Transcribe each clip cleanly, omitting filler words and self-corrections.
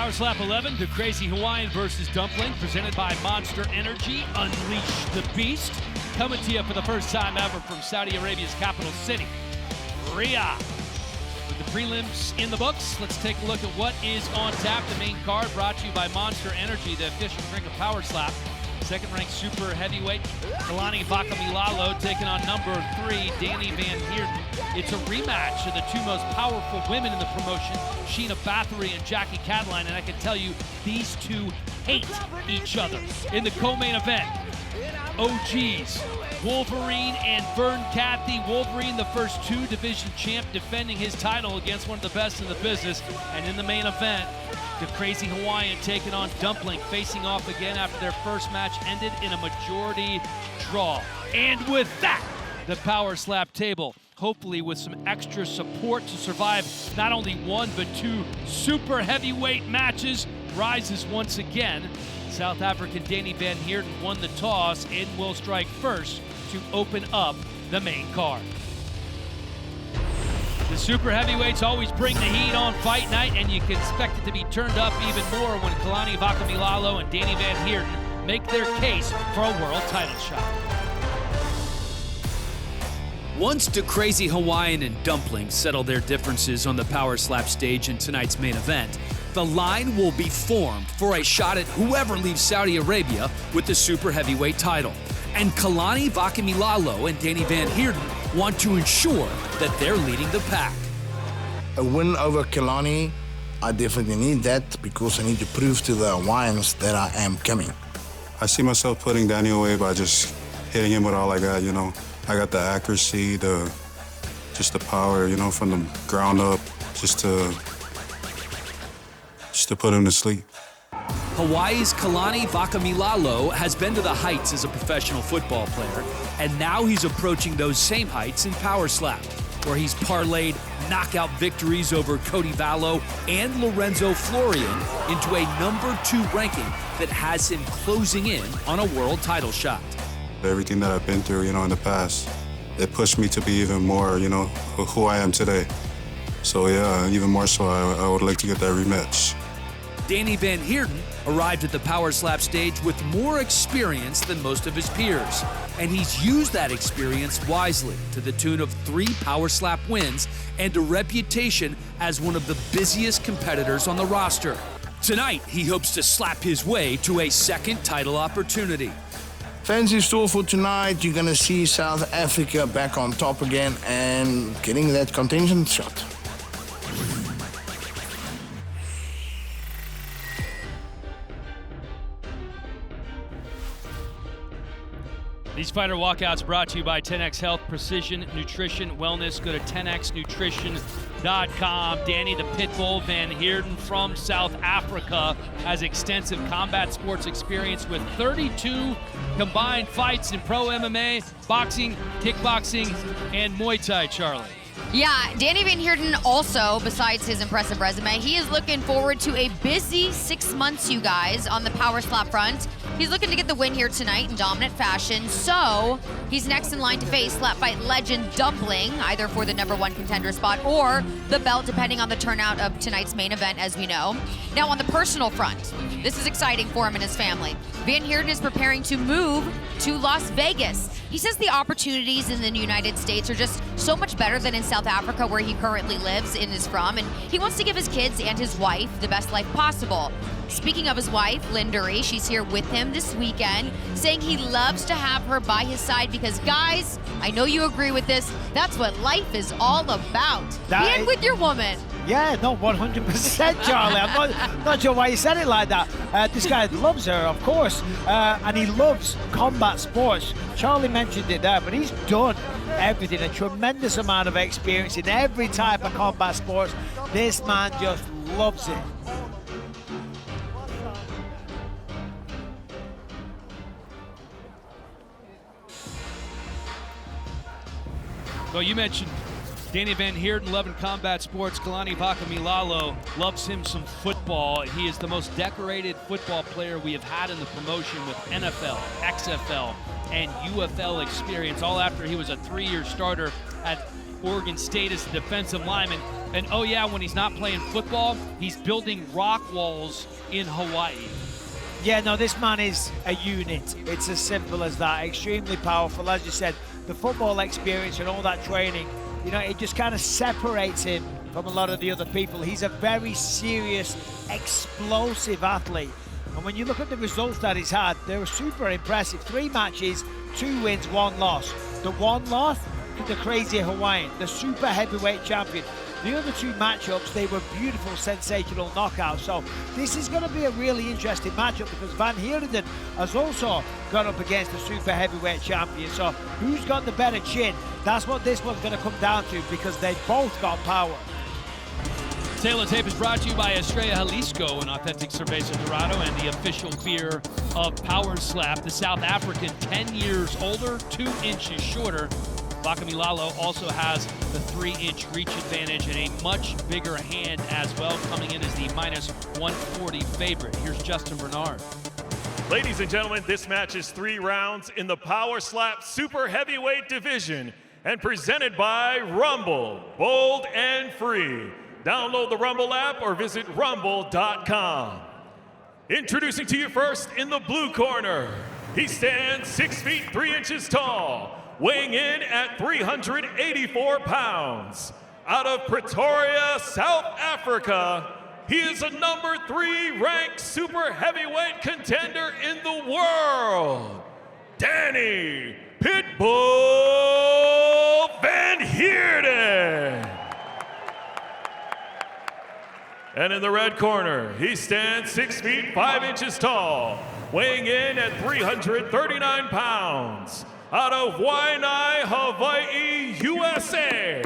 Power Slap 11, the Crazy Hawaiian versus Dumpling, presented by Monster Energy. Unleash the Beast. Coming to you for the first time ever from Saudi Arabia's capital city, Riyadh. With the prelims in the books, let's take a look at what is on tap. The main card brought to you by Monster Energy, the official drink of Power Slap. Second-ranked super heavyweight Kalani Vakamilalo taking on number 3, Danny Van Heerden. It's a rematch of the two most powerful women in the promotion, Sheena Bathory and Jackie Cataline, and I can tell you, these two hate each other. In the co-main event, OGs, Wolverine and Vern Cathy. Wolverine, the first 2 division champ, defending his title against one of the best in the business. And in the main event, the Crazy Hawaiian taking on Dumpling, facing off again after their first match ended in a majority draw. And with that, the Power Slap table, hopefully with some extra support to survive not only 1 but 2 super heavyweight matches, rises once again. South African Danny Van Heerden won the toss and will strike first to open up the main card. The super heavyweights always bring the heat on fight night, and you can expect it to be turned up even more when Kalani Vakamilalo and Danny Van Heerden make their case for a world title shot. Once the Crazy Hawaiian and Dumpling settle their differences on the Power Slap stage in tonight's main event, the line will be formed for a shot at whoever leaves Saudi Arabia with the super heavyweight title. And Kalani Vakamilalo and Danny Van Heerden want to ensure that they're leading the pack. A win over Cataline, I definitely need that because I need to prove to the Hawaiians that I am coming. I see myself putting Danny away by just hitting him with all I got, you know. I got the accuracy, just the power, you know, from the ground up, just to put him to sleep. Hawaii's Kalani Vakamilalo has been to the heights as a professional football player, and now he's approaching those same heights in Power Slap, where he's parlayed knockout victories over Cody Vallo and Lorenzo Florian into a number 2 ranking that has him closing in on a world title shot. Everything that I've been through, you know, in the past, it pushed me to be even more, you know, who I am today. So yeah, even more so, I would like to get that rematch. Danny Van Heerden arrived at the Power Slap stage with more experience than most of his peers, and he's used that experience wisely to the tune of 3 Power Slap wins and a reputation as one of the busiest competitors on the roster. Tonight, he hopes to slap his way to a second title opportunity. Fans in store for tonight, you're gonna see South Africa back on top again and getting that contention shot. These fighter walkouts brought to you by 10X Health, Precision Nutrition, Wellness. Go to 10xnutrition.com. Danny the Pitbull Van Heerden from South Africa has extensive combat sports experience with 32 combined fights in pro MMA, boxing, kickboxing, and Muay Thai, Charlie. Yeah, Danny Van Heerden also, besides his impressive resume, he is looking forward to a busy 6 months, you guys, on the Power Slap front. He's looking to get the win here tonight in dominant fashion, so he's next in line to face Slap Fight legend Dumpling, either for the #1 contender spot or the belt, depending on the turnout of tonight's main event, as we know. Now, on the personal front, this is exciting for him and his family. Van Heerden is preparing to move to Las Vegas. He says the opportunities in the United States are just so much better than in South Africa, where he currently lives and is from, and he wants to give his kids and his wife the best life possible. Speaking of his wife, Lindery, she's here with him this weekend, saying he loves to have her by his side because, guys, I know you agree with this, that's what life is all about. Being with your woman. Yeah, no, 100%, Charlie. I'm not sure why you said it like that. This guy loves her, of course, and he loves combat sports. Charlie mentioned it there, but he's done everything, a tremendous amount of experience in every type of combat sports. This man just loves it. Well, you mentioned Danny Van Heerden loving combat sports. Kalani Vakamilalo loves him some football. He is the most decorated football player we have had in the promotion with NFL, XFL, and UFL experience, all after he was a 3-year starter at Oregon State as a defensive lineman. And oh yeah, when he's not playing football, he's building rock walls in Hawaii. Yeah, no, this man is a unit. It's as simple as that. Extremely powerful, as you said. The football experience and all that training, you know, it just kind of separates him from a lot of the other people. He's a very serious, explosive athlete. And when you look at the results that he's had, they were super impressive. 3 matches, 2 wins, 1 loss. The 1 loss to the crazy Hawaiian, the super heavyweight champion. The other 2 matchups, they were beautiful, sensational knockouts. So this is going to be a really interesting matchup because Van Heerden has also gone up against the super heavyweight champion. So who's got the better chin? That's what this one's going to come down to because they both got power. Taylor Tape is brought to you by Estrella Jalisco, an authentic cerveza dorado and the official beer of Power Slap. The South African, 10 years older, 2 inches shorter. Vakamilalo also has the 3-inch reach advantage and a much bigger hand as well, coming in as the minus 140 favorite. Here's Justin Bernard. Ladies and gentlemen, this match is 3 rounds in the Power Slap Super Heavyweight Division and presented by Rumble, bold and free. Download the Rumble app or visit rumble.com. Introducing to you first in the blue corner, he stands 6 feet 3 inches tall, weighing in at 384 pounds. Out of Pretoria, South Africa, he is a number 3 ranked super heavyweight contender in the world, Danny Pitbull Van Heerden. And in the red corner, he stands 6 feet 5 inches tall, weighing in at 339 pounds. Out of Waianae, Hawaii, USA,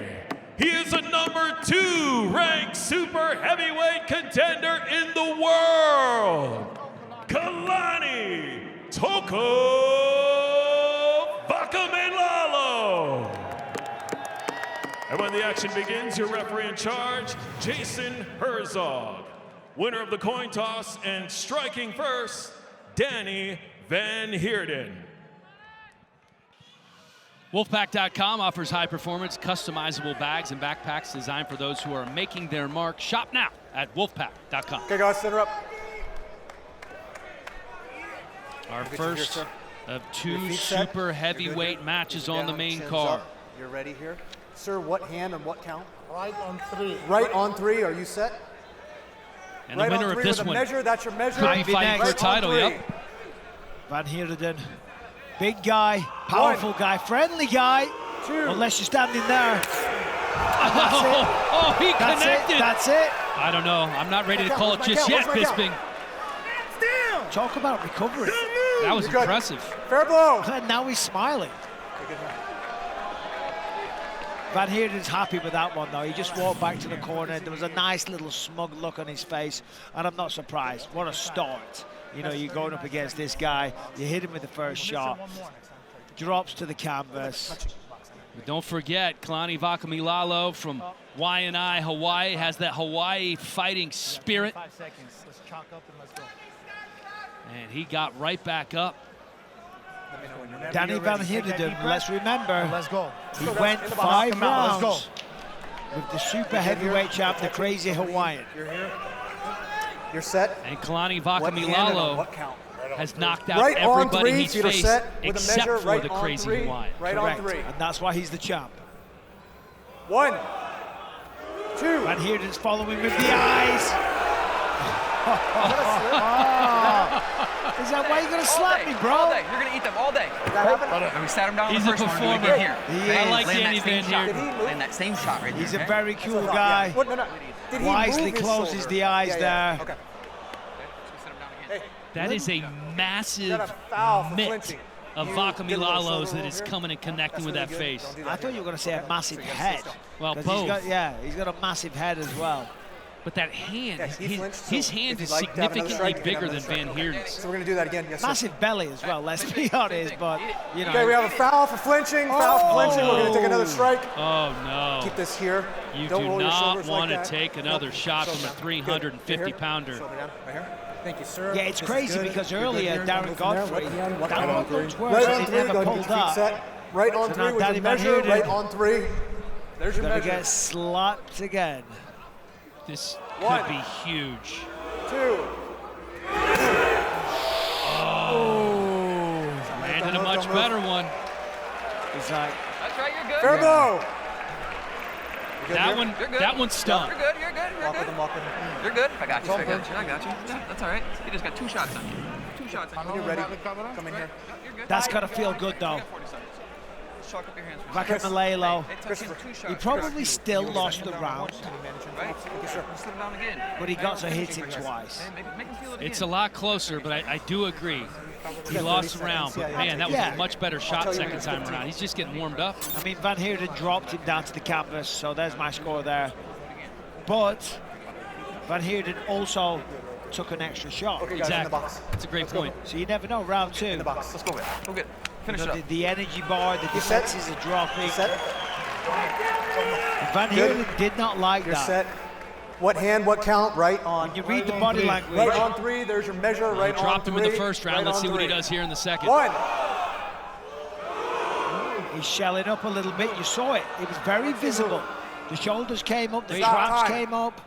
he is a number 2 ranked super heavyweight contender in the world, Kalani Toko Vakamilalo. And when the action begins, your referee in charge, Jason Herzog. Winner of the coin toss and striking first, Danny Van Heerden. Wolfpack.com offers high-performance, customizable bags and backpacks designed for those who are making their mark. Shop now at wolfpack.com. Okay, guys, center up. Our first of 2 super heavyweight matches on the main card. You're ready here. Sir, what hand and what count? Right on 3. Right on 3. Are you set? And right the winner on 3 of this with a one measure. That's your measure. could be fighting for a title, yep. Van Heerden, big guy, powerful guy, friendly guy, 2. unless you're standing there. Oh, he connected. That's it. I don't know. I'm not ready to call it just yet, Bisping. Talk about recovery. That was impressive. Fair blow. And now he's smiling. Van Heerden's happy with that one, though. He just walked back to the corner. There was a nice little smug look on his face, and I'm not surprised. What a start. You know, you're going up against this guy. You hit him with the first shot. Drops to the canvas. But don't forget, Kalani Vakamilalo from Waianae, Hawaii, has that Hawaii fighting spirit. 5 seconds. Let's chalk up and let's go. And he got right back up. Danny Van Heerden, let's remember, Let's go. he went 5 rounds Let's with the super heavyweight champ, the crazy Hawaiian. You're here. You're set. And Kalani What hand and on Vakamilalo what count? has knocked out Right on everybody 3. he's Feet are faced set with a except measure. for Right the on crazy 3. Hawaiian. Right Correct. on 3. And that's why he's the champ. 1, 2. Van Heerden's following with the eyes. Is that why you're going to slap me, bro? All day. You're going to eat them all day. We sat him down He's on the a first one. We're performer. doing it here. He Okay? is. I like Land Danny that same Van shot. Heerden. Land that same shot right there. He's a okay? very cool guy. What? No. Did he Wisely move his closes shoulder? the eyes there. Okay. That is a massive Got a foul for mitt flinching. of You get a little Vakamilalo's shoulder that is roll here. coming and connecting with That's that really good. face. Don't do that I thought you were going to say a massive So you gotta head. stay still. Well, 'Cause both. He's got a massive head as well. But that hand, Yeah, he flinched, so his hand if is you'd like to have another significantly strike, you can bigger have than another Van strike. Heerden's. So we're going to do that again. Yes, sir. Massive belly as well, let's be honest. But, you know. Okay, we have a foul for flinching. Foul for flinching. We're going to take another strike. Oh, no. Keep this here. You Don't do roll your not shoulders like want to that. take another Nope. shot Shoulder from a down. Good. 350-pounder. Shoulder down. Right here. Thank you, sir. Yeah, it's This is crazy good. because You're good earlier here. Darren Move from there. Godfrey, What hand? What that count? one looked worse Right and on he 3. never Go ahead and pulled keep your feet up. set. Right on So 3 now with Danny your Van measure. Heerden. Right on 3. There's your Gonna measure. get slapped again. This One. could be huge. 2. Landed a much better one. He's like, That's right, you're good. Fair blow. That one, You're good. that one stung. You're good, you're good, you're Walk with good. him, walk with him. You're good. I got you, I got you, I got you. That's all right. You just got 2 shots on you. 2 shots on you. When you're ready, come in here. You're good. that's gotta feel good though. You got 40 seconds. Just chalk up your hands. Back at Malalo. Hey, touch him 2 shots. He probably still lost the round, Right? Slip him down again. but he got to hit him twice. Hey, make him feel it It's again. a lot closer, but I do agree. He lost the round, but man, that was Yeah. a much better shot second time around. He's just getting warmed up. I mean, Van Heerden dropped him down to the canvas, so there's my score there. But Van Heerden also took an extra shot. Okay, guys, in the Exactly. box. That's a great point. So you never know, round 2. In the box. Let's go with it. Go get it. Finish You know, up. the energy bar, the set? defenses are dropping. Set. Van Heerden did not like You're that. set. What hand, what count? Right on. You read the body language. Right on 3. There's your measure. Right He on dropped 3. him in the first round. Right Let's on see what he 3. does here in the second. 1. He's shelling up a little bit. You saw it. It was very visible. The shoulders came up. The Stop traps time. came up.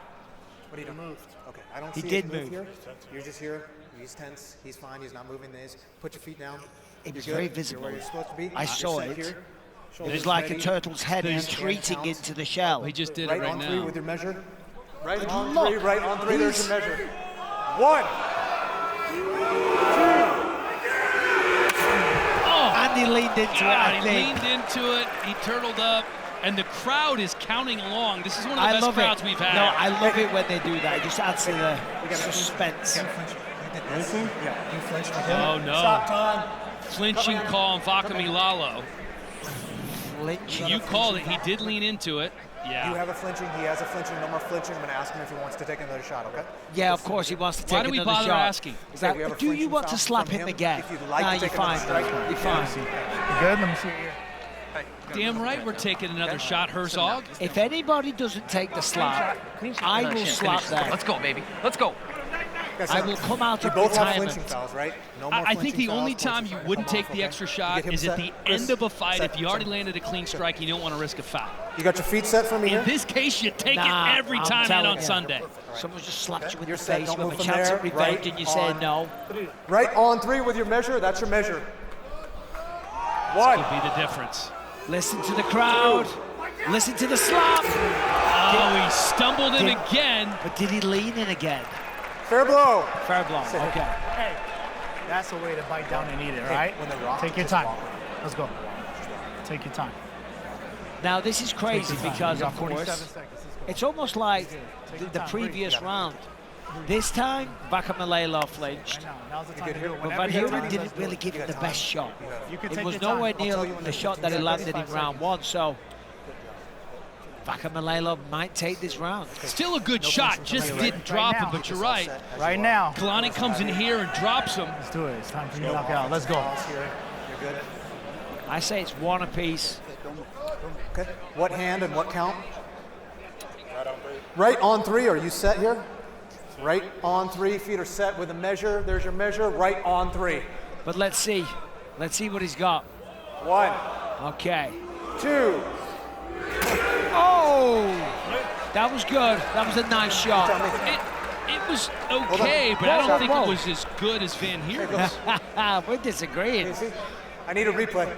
What are you doing? Okay, I don't He see did his move. here. You're just here. He's tense. He's fine. He's not moving this. Put your feet down. It was You're very good. visible. You're where you're supposed to be. I You're saw set it. here. It Shoulders was like ready. a turtle's head Hands retreating counts. into the shell. He just did Right it right on 3 now. with your measure. Right But on look, 3. Right on 3. There's he's- your measure. 1. And he leaned into it, I He think. leaned into it. He turtled up, and the crowd is counting along. This is one of the I best love crowds it. we've had. No, I love it when they do that. It just adds to the suspense. Oh no! Stop time. Flinching call on Vakamilalo. Flinching. You called it. He did lean into it. You Yeah. have a flinching. He has a flinching. No more flinching. I'm going to ask him if he wants to take another shot, okay? Yeah, of course he wants to take Why do we another bother shot. asking? Is that, We have a do you flinching want to foul slap from him him. again? If you'd like nah, to you're take another fine. strike, You're fine. You good? Let me see it here. Damn right we're taking another shot, Herzog. If anybody doesn't take the slap, I will slap them. Let's go, baby. Let's go. Guys, I will come out you of both have retirement. flinching fouls, right? No more I think flinching the only fouls. time you wouldn't take the extra shot Get him is at set. the Chris, end of a fight. set, If you already set. landed a clean strike, you don't want to risk a foul. You got your feet set for me In here? this case, you take Nah, it every I'm time in telling on you. Sunday. Someone just slapped you in You're the set. face. Don't You have a move from chance there. at revenge Right and you say on. no. Right on 3 with your measure. That's your measure. 1. Could be the difference. Listen to the crowd. Listen to the slap. Oh, he stumbled him Did- again. But did he lean in again? Fair blow. Fair blow. Okay. Hey, that's the way to bite down and eat it, right? When they rock, Take your just time. walk. Let's go. Take your time. Now this is crazy Take your time. because, You got of 47 course, seconds. Let's go. it's almost like Take the your time. previous Breathe. round. This time, Vakamilalo flinched. Right now. Now's the time to good do it. here? But Whenever Van you get Heerden time, didn't let's do really it. give him the best shot. You can It take was your time. nowhere I'll near tell you when the to- shot that he you got landed in 35 round seconds. one, so Vakamilalo might take this round. Still a good shot, just didn't drop him, but you're right. Right now. Kalani comes in here and drops him. Let's do it. It's time for you to knock out. Let's go. Pause here. You're good. I say it's one apiece. Okay. What hand and what count? Right on 3. Are you set here? Right on 3. Feet are set with a measure. There's your measure. Right on 3. But let's see. Let's see what he's got. 1, Okay. 2. Oh! That was good. That was a nice shot. It was okay, but I Whoa, don't think whoa. it was as good as Van Heerden's. We're disagreeing. See? I need a replay.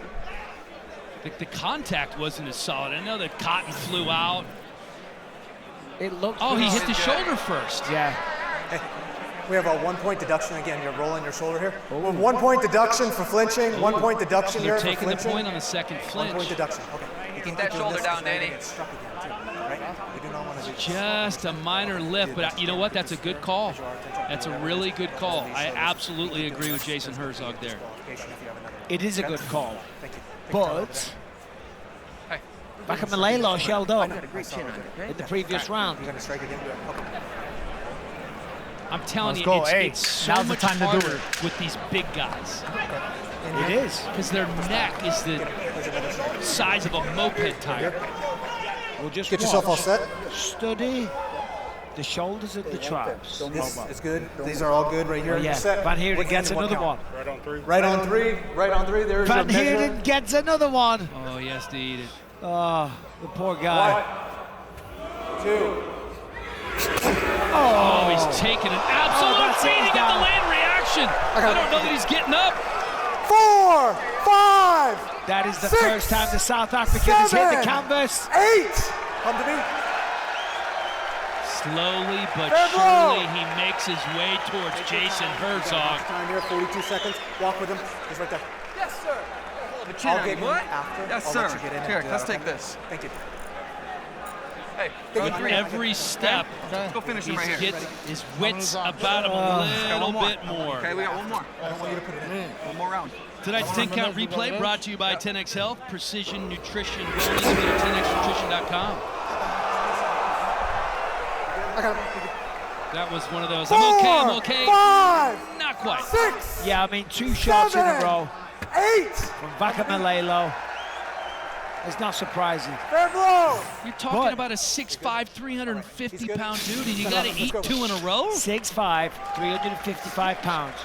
The contact wasn't as solid. I know that Cotton flew out. It looked. Oh, he good. hit the shoulder first. Yeah. We have a 1 point deduction again. You're rolling your shoulder here. 1 point deduction for flinching. 1 point deduction They're here for taking the flinching. point on the second 1 point flinch. deduction. Okay. You Keep can't that doing shoulder this down, because we're gonna Danny. get struck again, too, right? We do not want to do this. Just a minor lift, but you know what? That's a good call. That's a really good call. I absolutely agree with Jason Herzog there. It is a good call. Thank you. But Hey. Vakamilalo shelled up Got a great chin on you, okay? in the previous round. You're going to strike again? Okay. I'm telling Let's you, go. it's, Hey, it's so now's the much time to do harder it. with these big guys It is. because their neck is the size of a moped tire. We'll just Get yourself all watch. set. Study the shoulders of the traps. This is good. These are all good right here. Oh, yeah. You're set. Van Heerden What gets hand, what another count? one. Right on 3. Right on 3. There's Van your measure. Heerden gets another one. Oh, yes, to eat it. Oh, the poor guy. 1, 2. Oh, he's taking an absolute beating at the lane reaction. I don't know that he's getting up. 4, 5. That is the 6, first time the South African has hit the canvas. 8. Come to me. Slowly but surely, he makes his way towards Jason Herzog. Time here, 42 seconds. Walk with him. He's right there. Yes, sir. I'll get him after. Yes, I'll sir. let you get in and Here, do let's that, take okay? this. Thank you. Hey, With every step, let's go finish him he right here. gets his wits about him a little bit more. Okay, we got one more. I don't want you to put it in. One more round. Tonight's 10-count replay brought to you by 10X Health, Precision Nutrition Wellness. Go to 10xnutrition.com. I got him. That was one of those. 4, I'm okay. 5. Not quite. 6. Yeah, I mean, 2 shots in a row 8. from Vaca Malelo. It's not surprising. Fair blow. You're talking about a 6'5", 350-pound dude, and you got to eat 2 in a row? 6'5", 355 pounds.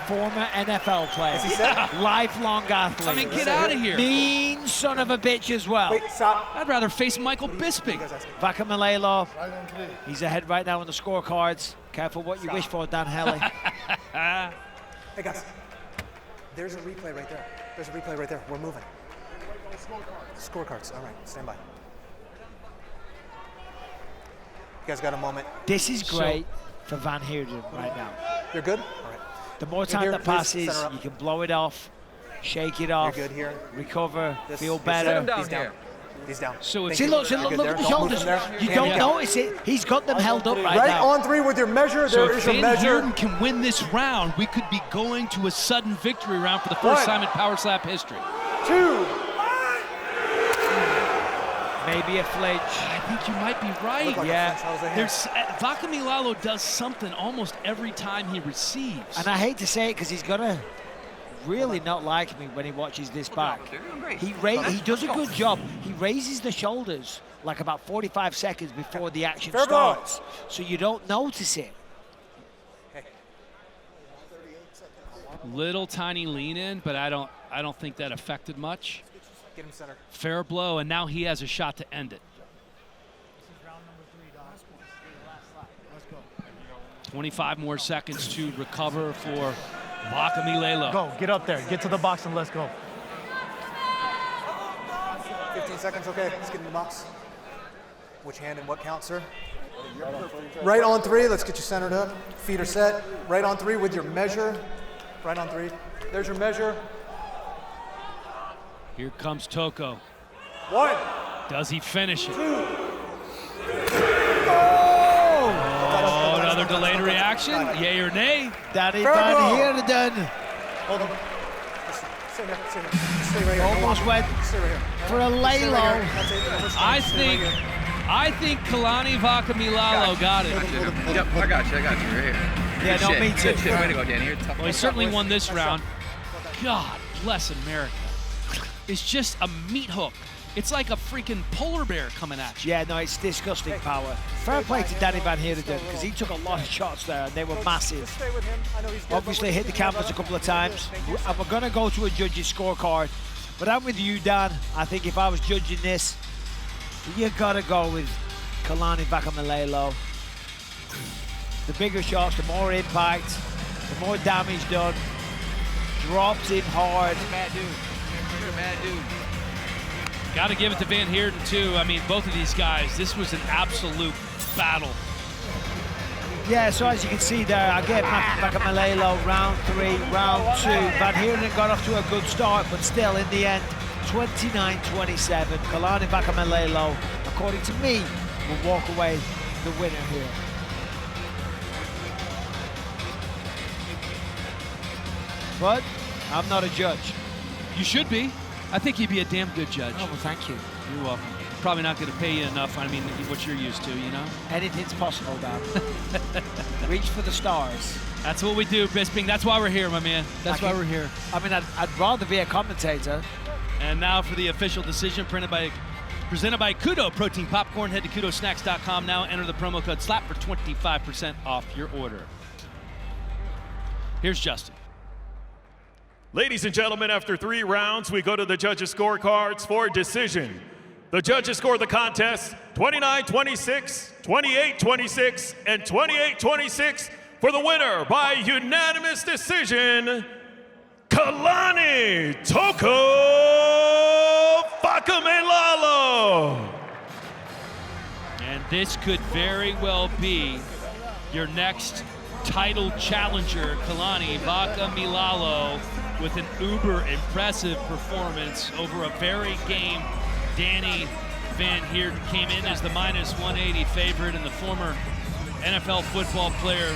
Former NFL player. Is he set? Lifelong athlete. I mean, get out of here. Mean son of a bitch as well. Wait, stop. I'd rather face Michael Bisping. Vaca Malelo. He's ahead right now on the scorecards. Careful what you wish for, Dan Helly. Hey, guys. There's a replay right there. There's a replay right there. We're moving. Scorecards. All right, stand by. You guys got a moment. This is great for Van Heerden right now. You're good? All right. The more time here, that please, passes, center up. you can blow it off, shake it off, You're good here. recover, This- feel this- better. He's down. He's down. So if Thank See, you. look, see, You're look, good look there. at the Don't move shoulders. from there. You don't notice it. He's got them held up right Right now. on 3 with your measure. So There if is your Van measure. Heerden can win this round, we could be going to a sudden victory round for the first 1. time in Power Slap history. 2. Maybe a flinch. I think you might be right. Looked like a Yeah. flinch. How was the hand? There's Vaca Malelo does something almost every time he receives. And I hate to say it because he's gonna really not like me when he watches this back. You're doing great. He does a good job. He raises the shoulders like about 45 seconds before the action Fair blow. starts, so you don't notice it. Little tiny lean in, but I don't think that affected much. Get him center. Fair blow, and now he has a shot to end it. 25 more seconds to recover for Vaca Malelo. Go, get up there, get to the box and let's go. 15 seconds, okay. Let's get in the box. Which hand and what count, sir? Right on 3. Let's get you centered up. Feet are set. Right on 3 with your measure. Right on 3. There's your measure. Here comes Toko. 1. Does he finish it? 2. Oh, another delayed reaction. Yay or nay? Danny Fair Van blow. Heerden Hold on. Stay here. Stay here. Stay right here. almost went Stay right here. for a Stay right Lalo. here. That's it. Almost I done. Stay right think here. Kalani Vaca Malelo got it. Yep, I got you, right here. Yeah, Good no, shit, me too. Good shit, way to go, Danny. You're tough. Well, he certainly won this round. God bless America. It's just a meat hook. It's like a freaking polar bear coming at you. Yeah, no, it's disgusting power. Fair play to Danny Van Heerden because he took a lot of shots there and they were massive. Stay with him. I know he's good, Obviously but hit the canvas a couple of times. And we're going to go to a judge's scorecard. But I'm with you, Dan. I think if I was judging this, you got to go with Kalani Vaca Malelo. The bigger shots, the more impact, the more damage done. Drops in hard. Bad dude. You're a bad dude. Got to give it to Van Heerden, too. I mean, both of these guys, this was an absolute battle. Yeah, so as you can see there, again, Vaca Malelo, round 3, round 2. Van Heerden got off to a good start, but still, in the end, 29-27. Kalani Vaca Malelo, according to me, will walk away the winner here. But I'm not a judge. You should be. I think you'd be a damn good judge. Oh, well, thank you. You're welcome. Probably not going to pay you enough. I mean, what you're used to, you know? Anything's possible, Dan. Reach for the stars. That's what we do, Bisping. That's why we're here, my man. That's why we're here. I mean, I'd rather be a commentator. And now for the official decision presented by Kudo Protein Popcorn. Head to kudosnacks.com now. Enter the promo code SLAP for 25% off your order. Here's Justin. Ladies and gentlemen, after 3 rounds, we go to the judges' scorecards for decision. The judges scored the contest 29-26, 28-26, and 28-26 for the winner by unanimous decision, Kalani Toko Fakamelalo. And this could very well be your next title challenger, Kalani Fakamelalo, with an uber impressive performance over a very game Danny Van Heerden. Came in as the minus 180 favorite, and the former NFL football player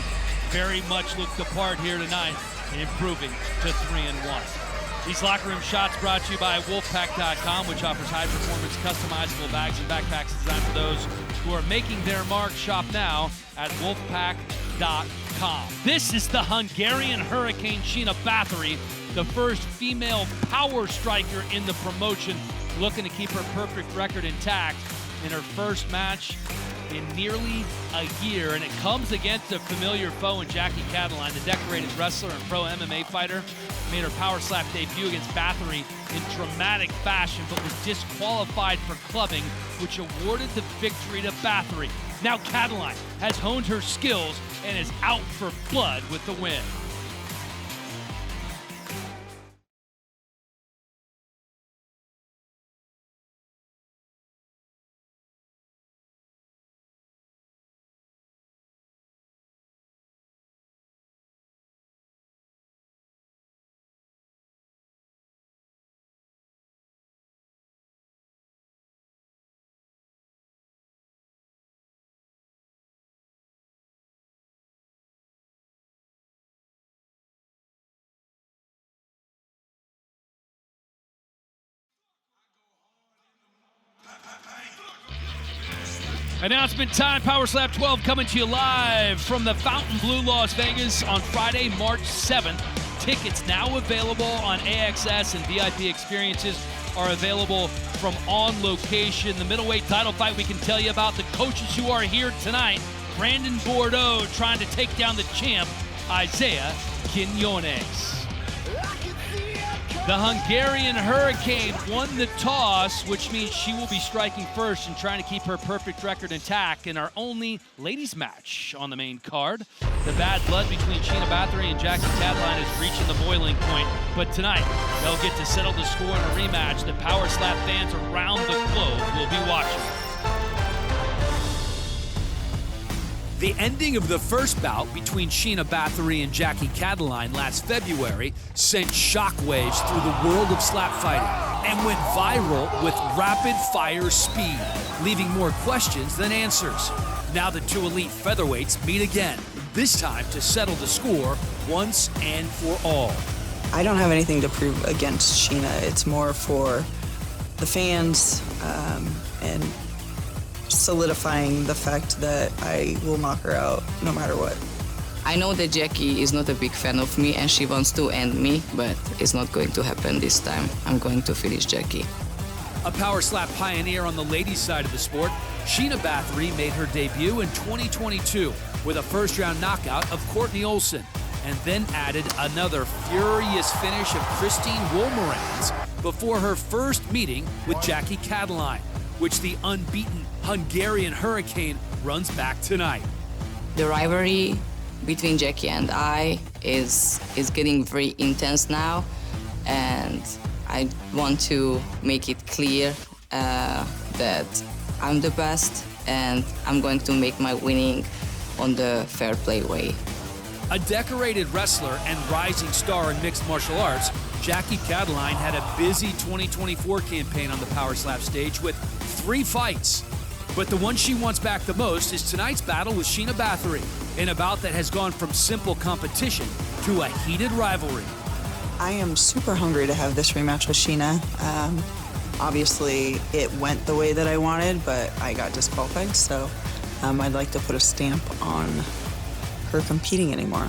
very much looked the part here tonight, improving to 3-1. These locker room shots brought to you by Wolfpack.com, which offers high-performance customizable bags and backpacks designed for those who are making their mark. Shop now at Wolfpack.com. This is the Hungarian Hurricane Sheena Bathory, the first female power striker in the promotion, looking to keep her perfect record intact in her first match in nearly a year, and it comes against a familiar foe in Jackie Cataline, the decorated wrestler and pro MMA fighter. Made her power slap debut against Bathory in dramatic fashion, but was disqualified for clubbing, which awarded the victory to Bathory. Now Cataline has honed her skills and is out for blood with the win. Announcement time, Power Slap 12 coming to you live from the Fontainebleau, Las Vegas on Friday, March 7th. Tickets now available on AXS, and VIP experiences are available from On Location. The middleweight title fight we can tell you about, the coaches who are here tonight. Brandon Bordeaux trying to take down the champ, Isaiah Quinones. The Hungarian Hurricane won the toss, which means she will be striking first and trying to keep her perfect record intact in our only ladies match on the main card. The bad blood between Sheena Bathory and Jackie Cataline is reaching the boiling point, but tonight they'll get to settle the score in a rematch that Power Slap fans around the globe will be watching. The ending of the first bout between Sheena Bathory and Jackie Cataline last February sent shockwaves through the world of slap fighting and went viral with rapid-fire speed, leaving more questions than answers. Now the two elite featherweights meet again, this time to settle the score once and for all. I don't have anything to prove against Sheena. It's more for the fans and solidifying the fact that I will knock her out no matter what. I know that Jackie is not a big fan of me and she wants to end me, but it's not going to happen this time. I'm going to finish Jackie. A power slap pioneer on the ladies' side of the sport, Sheena Bathory made her debut in 2022 with a first-round knockout of Courtney Olsen, and then added another furious finish of Christine Wolmerans before her first meeting with Jackie Cataline, which the unbeaten Hungarian Hurricane runs back tonight. The rivalry between Jackie and I is getting very intense now, and I want to make it clear that I'm the best, and I'm going to make my winning on the fair play way. A decorated wrestler and rising star in mixed martial arts, Jackie Cataline had a busy 2024 campaign on the Power Slap stage with 3 fights. But the one she wants back the most is tonight's battle with Sheena Bathory, in a bout that has gone from simple competition to a heated rivalry. I am super hungry to have this rematch with Sheena. Obviously, it went the way that I wanted, but I got disqualified, so I'd like to put a stamp on her competing anymore.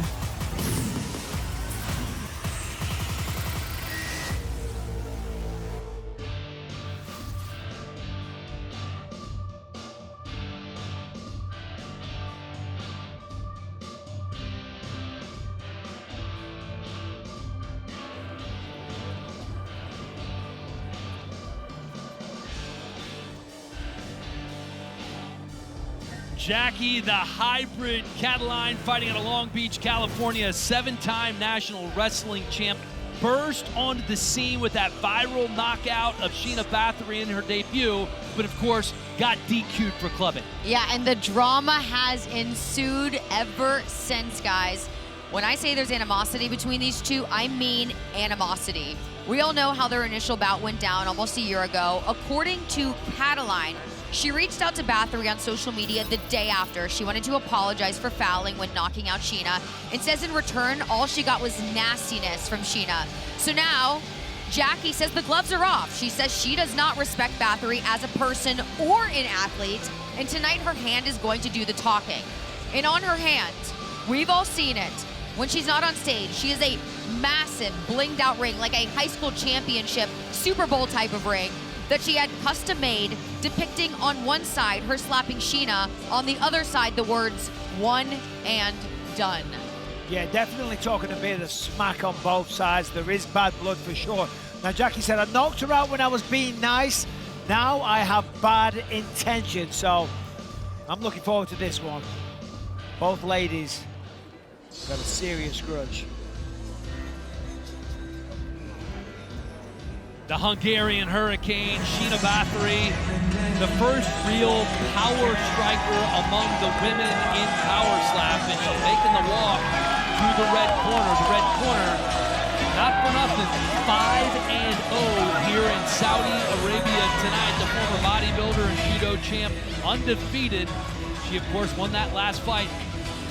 Jackie, the hybrid Cataline, fighting out of Long Beach, California, 7-time national wrestling champ, burst onto the scene with that viral knockout of Sheena Bathory in her debut, but of course got DQ'd for clubbing. Yeah, and the drama has ensued ever since, guys. When I say there's animosity between these two, I mean animosity. We all know how their initial bout went down almost a year ago. According to Cataline, she reached out to Bathory on social media the day after. She wanted to apologize for fouling when knocking out Sheena. It says in return, all she got was nastiness from Sheena. So now, Jackie says the gloves are off. She says she does not respect Bathory as a person or an athlete, and tonight her hand is going to do the talking. And on her hand, we've all seen it. When she's not on stage, she is a massive blinged out ring, like a high school championship, Super Bowl type of ring, that she had custom made, depicting on one side her slapping Sheena, on the other side the words, "one and done." Yeah, definitely talking a bit of smack on both sides. There is bad blood for sure. Now, Jackie said, I knocked her out when I was being nice. Now I have bad intentions. So I'm looking forward to this one. Both ladies got a serious grudge. The Hungarian Hurricane, Sheena Bathory, the first real power striker among the women in Power Slap, and she's making the walk through the red corner. The red corner, not for nothing, 5-0 here in Saudi Arabia tonight. The former bodybuilder and judo champ, undefeated. She, of course, won that last fight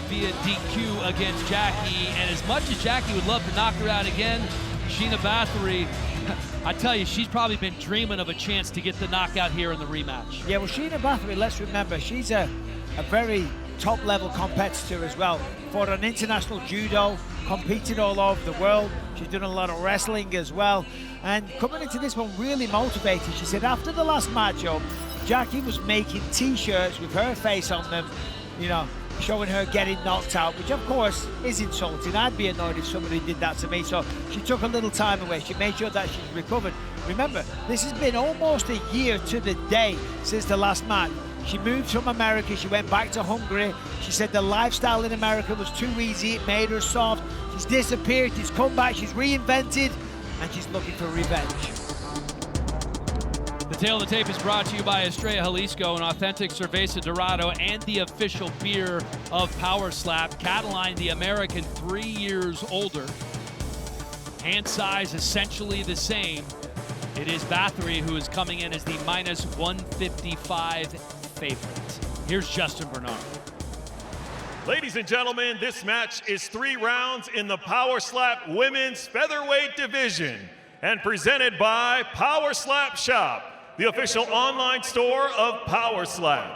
via DQ against Jackie, and as much as Jackie would love to knock her out again, Sheena Bathory, I tell you, she's probably been dreaming of a chance to get the knockout here in the rematch. Yeah, well, Sheena Bathory, let's remember, she's a very top-level competitor as well. Fought on international judo, competed all over the world. She's done a lot of wrestling as well. And coming into this one really motivated. She said after the last matchup, Jackie was making T-shirts with her face on them, you know, showing her getting knocked out, which of course is insulting. I'd be annoyed if somebody did that to me. So she took a little time away. She made sure that she's recovered. Remember, this has been almost a year to the day since the last match. She moved from America. She went back to Hungary. She said the lifestyle in America was too easy. It made her soft. She's disappeared. She's come back. She's reinvented, and she's looking for revenge. The Tail of the Tape is brought to you by Estrella Jalisco, an authentic Cerveza Dorado and the official beer of Power Slap. Cataline, the American, 3 years older. Hand size essentially the same. It is Bathory who is coming in as the minus 155 favorite. Here's Justin Bernard. Ladies and gentlemen, this match is 3 rounds in the Power Slap Women's Featherweight Division and presented by Power Slap Shop, the official online store of Power Slap.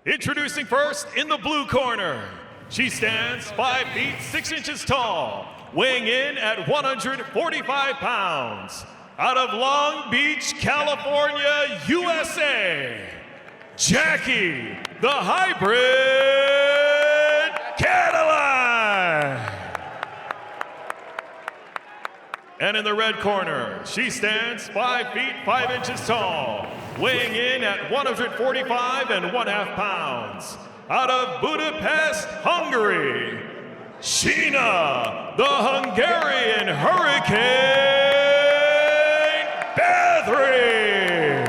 Introducing first in the blue corner, she stands 5 feet 6 inches tall, weighing in at 145 pounds. Out of Long Beach, California, USA, Jackie, the hybrid Cataline. And in the red corner, she stands 5 feet 5 inches tall, weighing in at 145 1/2 pounds. Out of Budapest, Hungary, Sheena, the Hungarian Hurricane Bathory.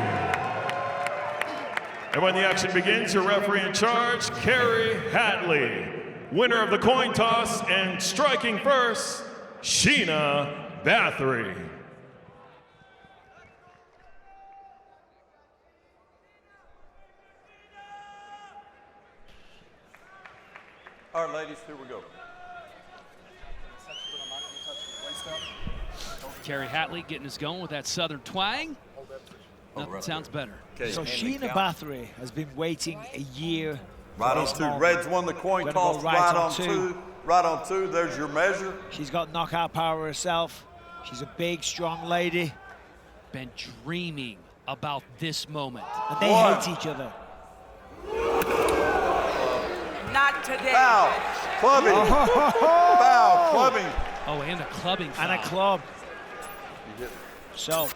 And when the action begins, your referee in charge, Kerry Hatley. Winner of the coin toss and striking first, Sheena Bathory. All right, ladies, here we go. Kerry Hatley getting us going with that southern twang. Nothing sounds better. Okay. So Sheena Bathory has been waiting a year. Right on 2. Reds won the coin toss. Right on 2. Right on 2. There's your measure. She's got knockout power herself. She's a big, strong lady. Been dreaming about this moment. And they hate each other. Not today. Foul. Clubbing. Foul. Clubbing. Oh, and a clubbing foul. And a club. So,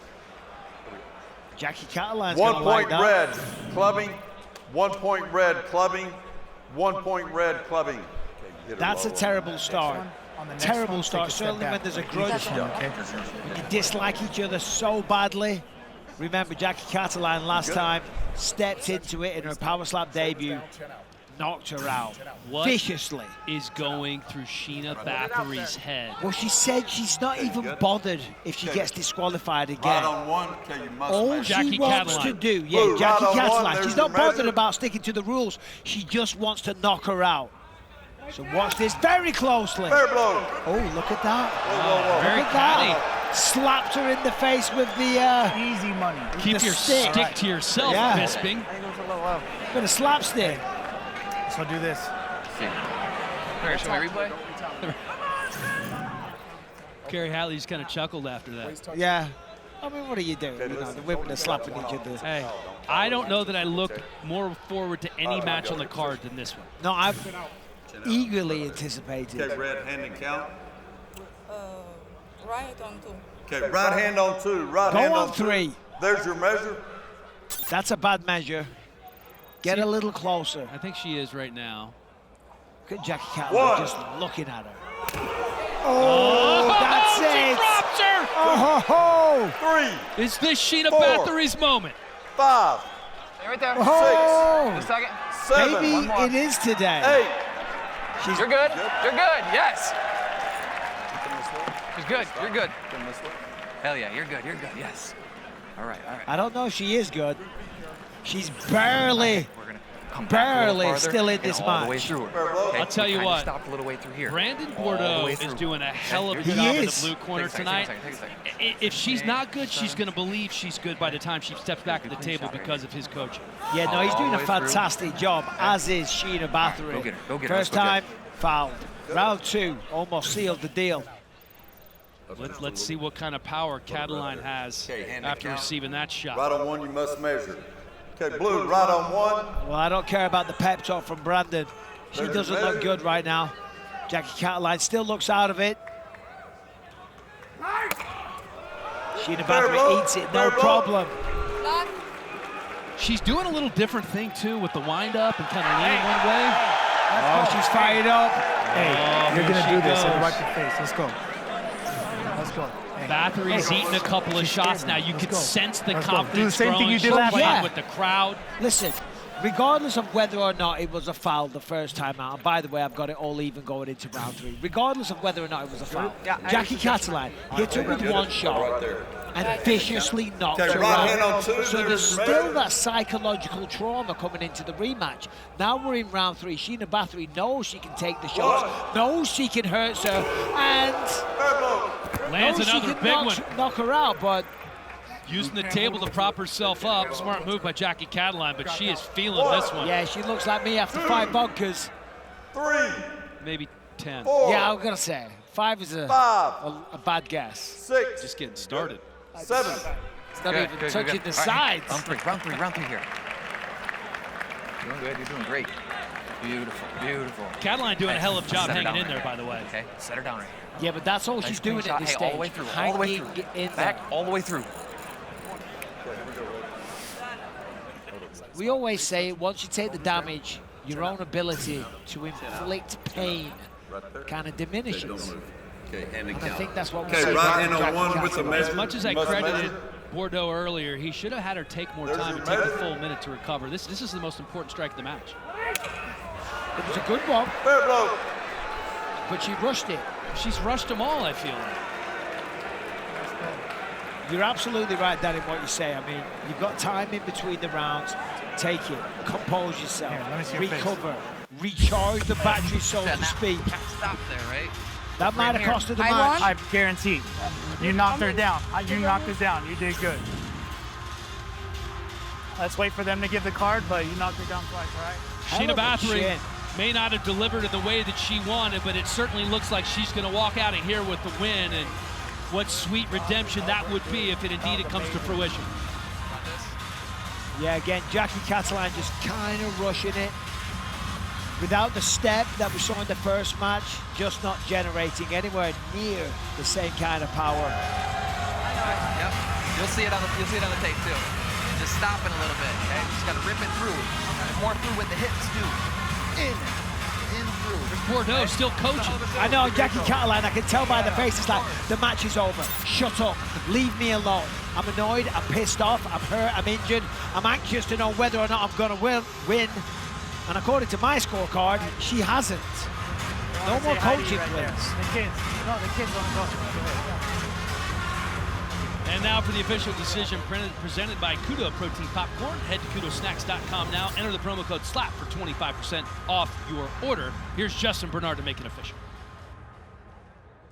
Jackie Cataline's gonna 1 like point that. red. Clubbing. 1 point red clubbing. 1 point red clubbing. That's a terrible start. Terrible start, certainly when there's a grudge. When you dislike each other so badly. Remember, Jackie Cataline last time stepped into it in her power slap debut, knocked her out viciously. Is going through Sheena Bathory's head? Well, she said she's not even bothered if she gets disqualified again. Right on one. Okay, you must All measure. she wants to do, Jackie Cataline, she's not bothered about sticking to the rules. She just wants to knock her out. So watch this very closely. Fair blow. Oh, look at that. Very Look at that. Slapped her in the face with the easy money. Keep your stick to yourself, Bisping. With a slapstick. So do this. Here, show me replay. Kerry Hatley's kind of chuckled after that. Yeah. I mean, what do you do? You know, the women are slapping each other. Hey, I don't know that I look more forward to any match on the card than this one. No, I've eagerly anticipated. Okay, red hand and count. Right on 2. Okay, right hand on 2. Right Go hand on on 3. 2. There's your measure. That's a bad measure. Get a little closer. I think she is right now. Look at Jackie Cataline just looking at her. Oh, that's it. She drops her. Oh, ho, ho. 3. Is this Sheena 4. Bathory's moment? 5. Stay right there. Oh. 6. Just a second. 7. Maybe it is today. 8. You're good. You're good. Yes. You're good. You're good. Hell yeah. You're good. You're good. Yes. All right. All right. I don't know if she is good. She's barely Come back a little farther still in and this all the way match. through her. Okay, I'll tell you kinda what. Stopped a little way through here. Brandon All the Bordeaux way is through. doing a hell of a He job in is. the blue corner tonight. Take a second. If she's not good, she's going to believe she's good by the time she steps back at the table because of his coaching. Yeah, no, he's All doing the a way through. fantastic job, as is Sheena Bathory. Go get her. Go get her. First Let's go time, fouled. Round 2, almost sealed the deal. Let's see what kind of power Cataline has after receiving that shot. Right on 1, you must measure. Okay, blue, right on 1. Well, I don't care about the pep talk from Brandon. She doesn't look good right now. Jackie Cataline still looks out of it. Sheena Bathory eats it, no problem. She's doing a little different thing, too, with the wind-up and kind of leaning one way. Oh, she's fired up. Hey, you're going to do this and wipe your face. Let's go. Let's go. Bathory's eaten a couple of shots now. You can sense the confidence Do the same thing you did growing. last She's time. playing with the crowd. Listen, regardless of whether or not it was a foul the first time out, and by the way, I've got it all even going into round 3. Regardless of whether or not it was a foul, Jackie Cataline hit her with one shot and viciously knocked her out. So there's still that psychological trauma coming into the rematch. Now we're in round 3. Sheena Bathory knows she can take the shots, knows she can hurt her, and lands another big one. Knock her out, but using the table to prop herself up. Smart move by Jackie Cataline, but she is feeling this one. Yeah, she looks like me after 5 vodkas. 3. Maybe 10. 4. Yeah, I'm gonna say 5 is a bad guess. 6. Just getting started. 7. It's not even touching the sides. Round three here. Doing good. You're doing great. Beautiful. Beautiful. Cataline doing a hell of a job Set her hanging down in there, right by the way. Okay, set her down right here. Yeah, but that's all Nice she's clean doing shot. at this Hey, stage. all the way through. All the way through. In Back there. all the way through. We always say once you take the damage, your own ability to inflict pain kind of diminishes. Okay, hand and And I count. think that's what we're Okay, seeing. right hand on Jackie 1 with the Cataline. measure. As much as I Must credited measure. Bordeaux earlier, he should have had her take more There's time your and take a measure. full minute to recover. This is the most important strike of the match. It was a good one, Fair blow. but she rushed it. She's rushed them all, I feel like. You're absolutely right, Dan, in what you say. I mean, you've got time in between the rounds. Take it, compose yourself, Here, let me see your face. recover, recharge the battery, so to speak. Can't stop there, right? That might have costed the I match. won. I guarantee. You knocked her down. You knocked her down. You did good. Let's wait for them to give the card, but you knocked her down twice, all right? Sheena Hell of a Bathory chin. may not have delivered it the way that she wanted, but it certainly looks like she's going to walk out of here with the win. And what sweet redemption that would be if it indeed it comes to fruition. Yeah, again, Jackie Cataline just kind of rushing it. Without the step that we saw in the first match, just not generating anywhere near the same kind of power. Yep. You'll see it on the tape too. Just stopping a little bit. Okay, just got to rip it through. more through with the hips, too. In through. Bordeaux still coaching. I know, Jackie Cataline, I can tell by the face, it's like, the match is over. Shut up. Leave me alone. I'm annoyed, I'm pissed off, I'm hurt, I'm injured. I'm anxious to know whether or not I'm going to win. And according to my scorecard, she hasn't. No more coaching, please. The kids. No, the kids don't go. And now for the official decision presented by Kudo Protein Popcorn. Head to kudosnacks.com now. Enter the promo code SLAP for 25% off your order. Here's Justin Bernard to make it official.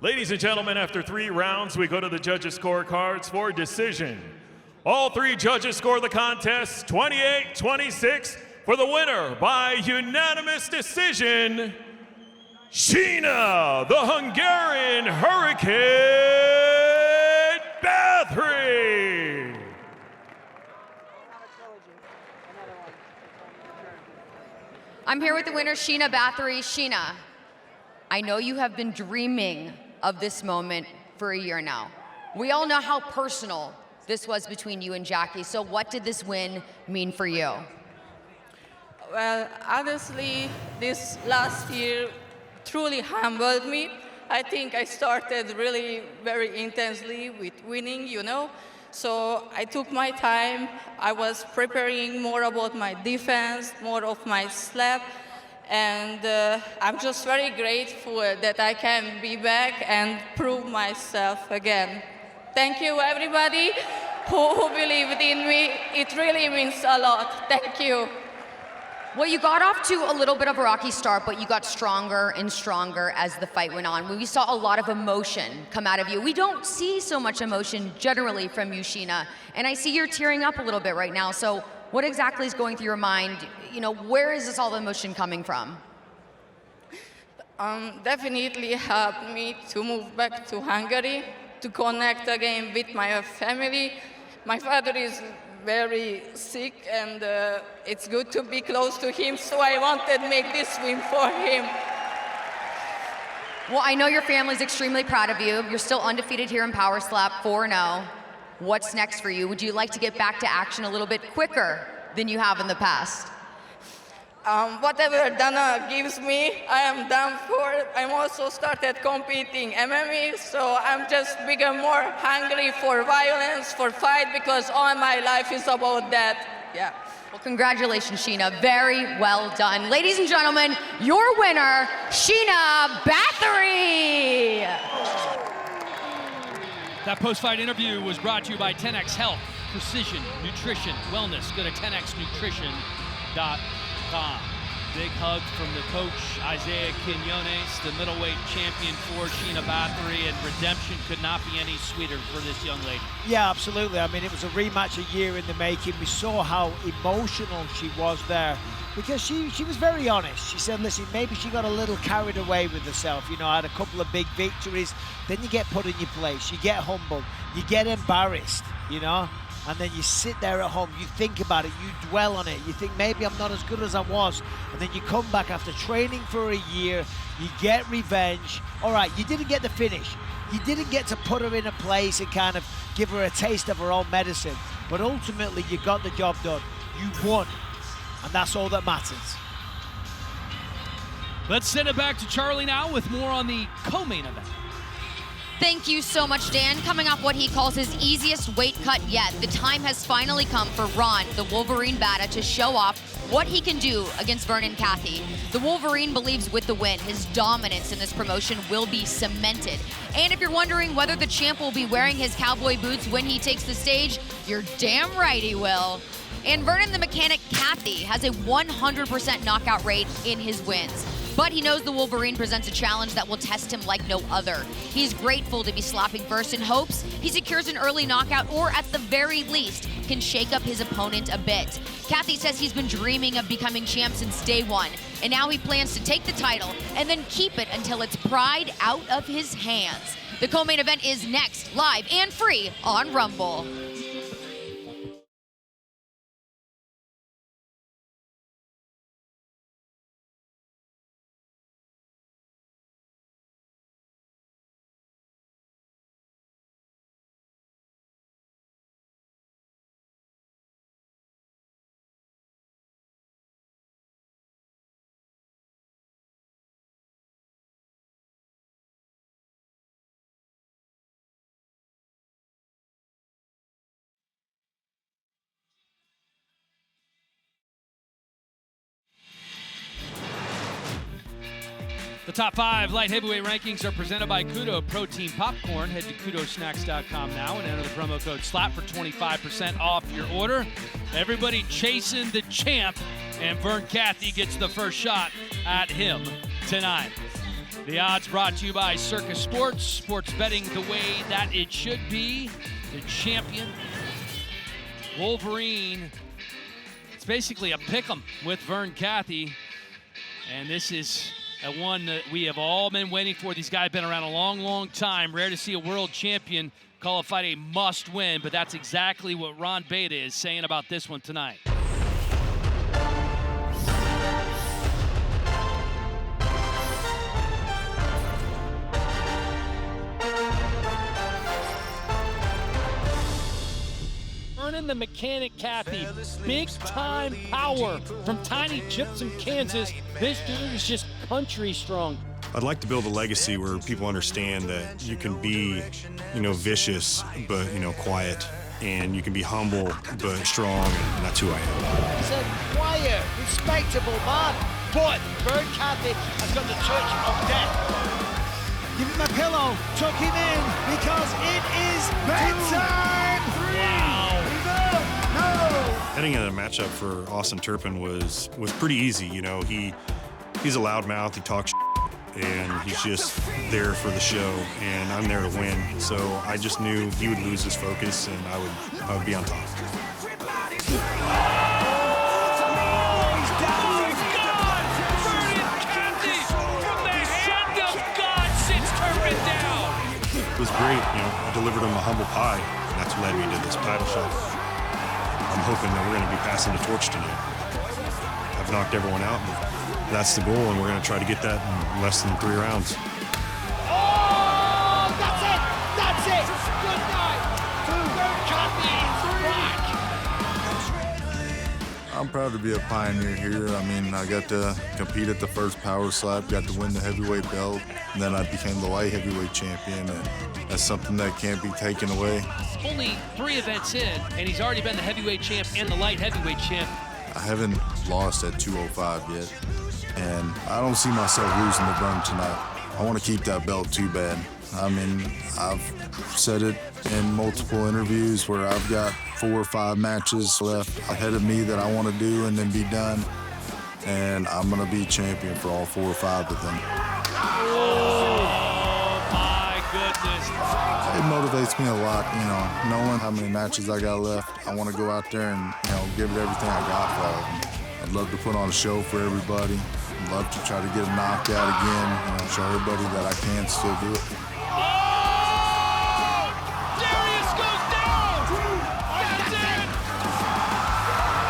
Ladies and gentlemen, after 3 rounds, we go to the judges' scorecards for decision. All 3 judges score the contest 28-26 for the winner by unanimous decision, Sheena, the Hungarian Hurricane Bathory. I'm here with the winner, Sheena Bathory. Sheena, I know you have been dreaming of this moment for a year now. We all know how personal this was between you and Jackie, so what did this win mean for you? Well, honestly, this last year truly humbled me. I think I started really very intensely with winning, you know. So I took my time. I was preparing more about my defense, more of my slap. And I'm just very grateful that I can be back and prove myself again. Thank you, everybody who believed in me. It really means a lot. Thank you. Well, you got off to a little bit of a rocky start, but you got stronger and stronger as the fight went on. We saw a lot of emotion come out of you. We don't see so much emotion generally from you, Sheena. And I see you're tearing up a little bit right now. So what exactly is going through your mind? You know, where is this all the emotion coming from? Definitely helped me to move back to Hungary, to connect again with my family. My father is very sick, and it's good to be close to him, so I wanted to make this win for him. Well, I know your family's extremely proud of you. You're still undefeated here in Power Slap, 4-0. What's next for you? Would you like to get back to action a little bit quicker than you have in the past? Whatever Dana gives me, I am down for it. I'm also started competing MMA, so I'm just become more hungry for violence, for fight, because all my life is about that. Yeah. Well, congratulations, Sheena. Very well done. Ladies and gentlemen, your winner, Sheena Bathory. That post-fight interview was brought to you by 10X Health, Precision, Nutrition, Wellness. Go to 10xnutrition.com. Big hug from the coach, Isaiah Quinones, the middleweight champion for Sheena Bathory, and redemption could not be any sweeter for this young lady. Yeah, absolutely. I mean, it was a rematch a year in the making. We saw how emotional she was there because she was very honest. She said, listen, maybe she got a little carried away with herself. You know, had a couple of big victories. Then you get put in your place. You get humbled. You get embarrassed, you know. And then you sit there at home, you think about it, you dwell on it, you think maybe I'm not as good as I was, and then you come back after training for a year, you get revenge. All right, you didn't get the finish. You didn't get to put her in a place and kind of give her a taste of her own medicine, but ultimately you got the job done. You won, and that's all that matters. Let's send it back to Charlie now with more on the co-main event. Thank you so much, Dan. Coming off what he calls his easiest weight cut yet, the time has finally come for Ron, the Wolverine Bata, to show off what he can do against Vernon Cathy. The Wolverine believes with the win, his dominance in this promotion will be cemented. And if you're wondering whether the champ will be wearing his cowboy boots when he takes the stage, you're damn right he will. And Vernon the Mechanic Cathy has a 100% knockout rate in his wins. But he knows the Wolverine presents a challenge that will test him like no other. He's grateful to be slapping first and hopes he secures an early knockout, or at the very least, can shake up his opponent a bit. Cathy says he's been dreaming of becoming champ since day one, and now he plans to take the title and then keep it until it's pried out of his hands. The co-main event is next, live and free on Rumble. The top 5 light heavyweight rankings are presented by Kudo Protein Popcorn. Head to kudosnacks.com now and enter the promo code SLAP for 25% off your order. Everybody chasing the champ, and Vern Cathy gets the first shot at him tonight. The odds brought to you by Circus Sports. Sports betting the way that it should be. The champion, Wolverine. It's basically a pick'em with Vern Cathy, and this is a one that we have all been waiting for. These guys have been around a long, long time. Rare to see a world champion call a fight a must-win, but that's exactly what Ron Beta is saying about this one tonight. Vernon the Mechanic Cathy, big-time power from tiny Gypsum, Kansas. This dude is just country strong. I'd like to build a legacy where people understand that you can be, vicious, but, quiet, and you can be humble, but strong, and that's who I am. He's a quiet, respectable man, but Vern Cathy has got the touch of death. Give him a pillow, tuck him in, because it is bedtime! Wow. Heading into the matchup for Austin Turpin was pretty easy. He's a loudmouth, he talks and he's just there for the show, and I'm there to win. So I just knew he would lose his focus, and I would be on top. It was great. I delivered him a humble pie, and that's what led me to this title shot. I'm hoping that we're going to be passing the torch tonight. I've knocked everyone out, and that's the goal, and we're going to try to get that in less than 3 rounds. Oh, that's it! That's it! Good night! Vern Cathy is back! I'm proud to be a pioneer here. I got to compete at the first Power Slap, got to win the heavyweight belt, and then I became the light heavyweight champion, and that's something that can't be taken away. Only 3 events in, and he's already been the heavyweight champ and the light heavyweight champ. I haven't lost at 205 yet, and I don't see myself losing to Vern tonight. I want to keep that belt too bad. I've said it in multiple interviews where I've got 4 or 5 matches left ahead of me that I want to do and then be done, and I'm going to be champion for all 4 or 5 of them. Oh, my goodness. It motivates me a lot, knowing how many matches I got left. I want to go out there and, give it everything I got for all of them. I'd love to put on a show for everybody. I'd love to try to get a knockout again, show everybody that I can still do it. Darius goes down! That's it!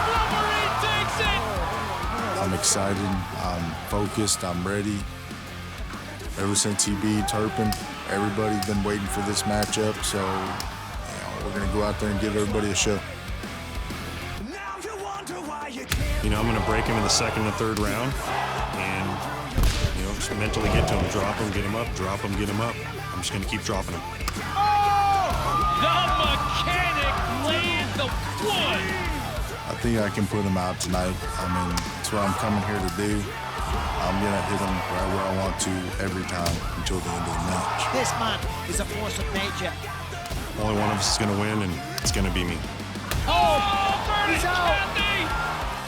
Wolverine takes it! I'm excited, I'm focused, I'm ready. Ever since he beat Turpin, everybody's been waiting for this matchup, so we're going to go out there and give everybody a show. I'm going to break him in the 2nd and 3rd round, and just mentally get to him, drop him, get him up, drop him, get him up. I'm just going to keep dropping him. The Mechanic laying the wood. I think I can put him out tonight. That's what I'm coming here to do. I'm going to hit him right where I want to every time until the end of the match. This man is a force of nature. Only one of us is going to win, and it's going to be me. Oh, he's out!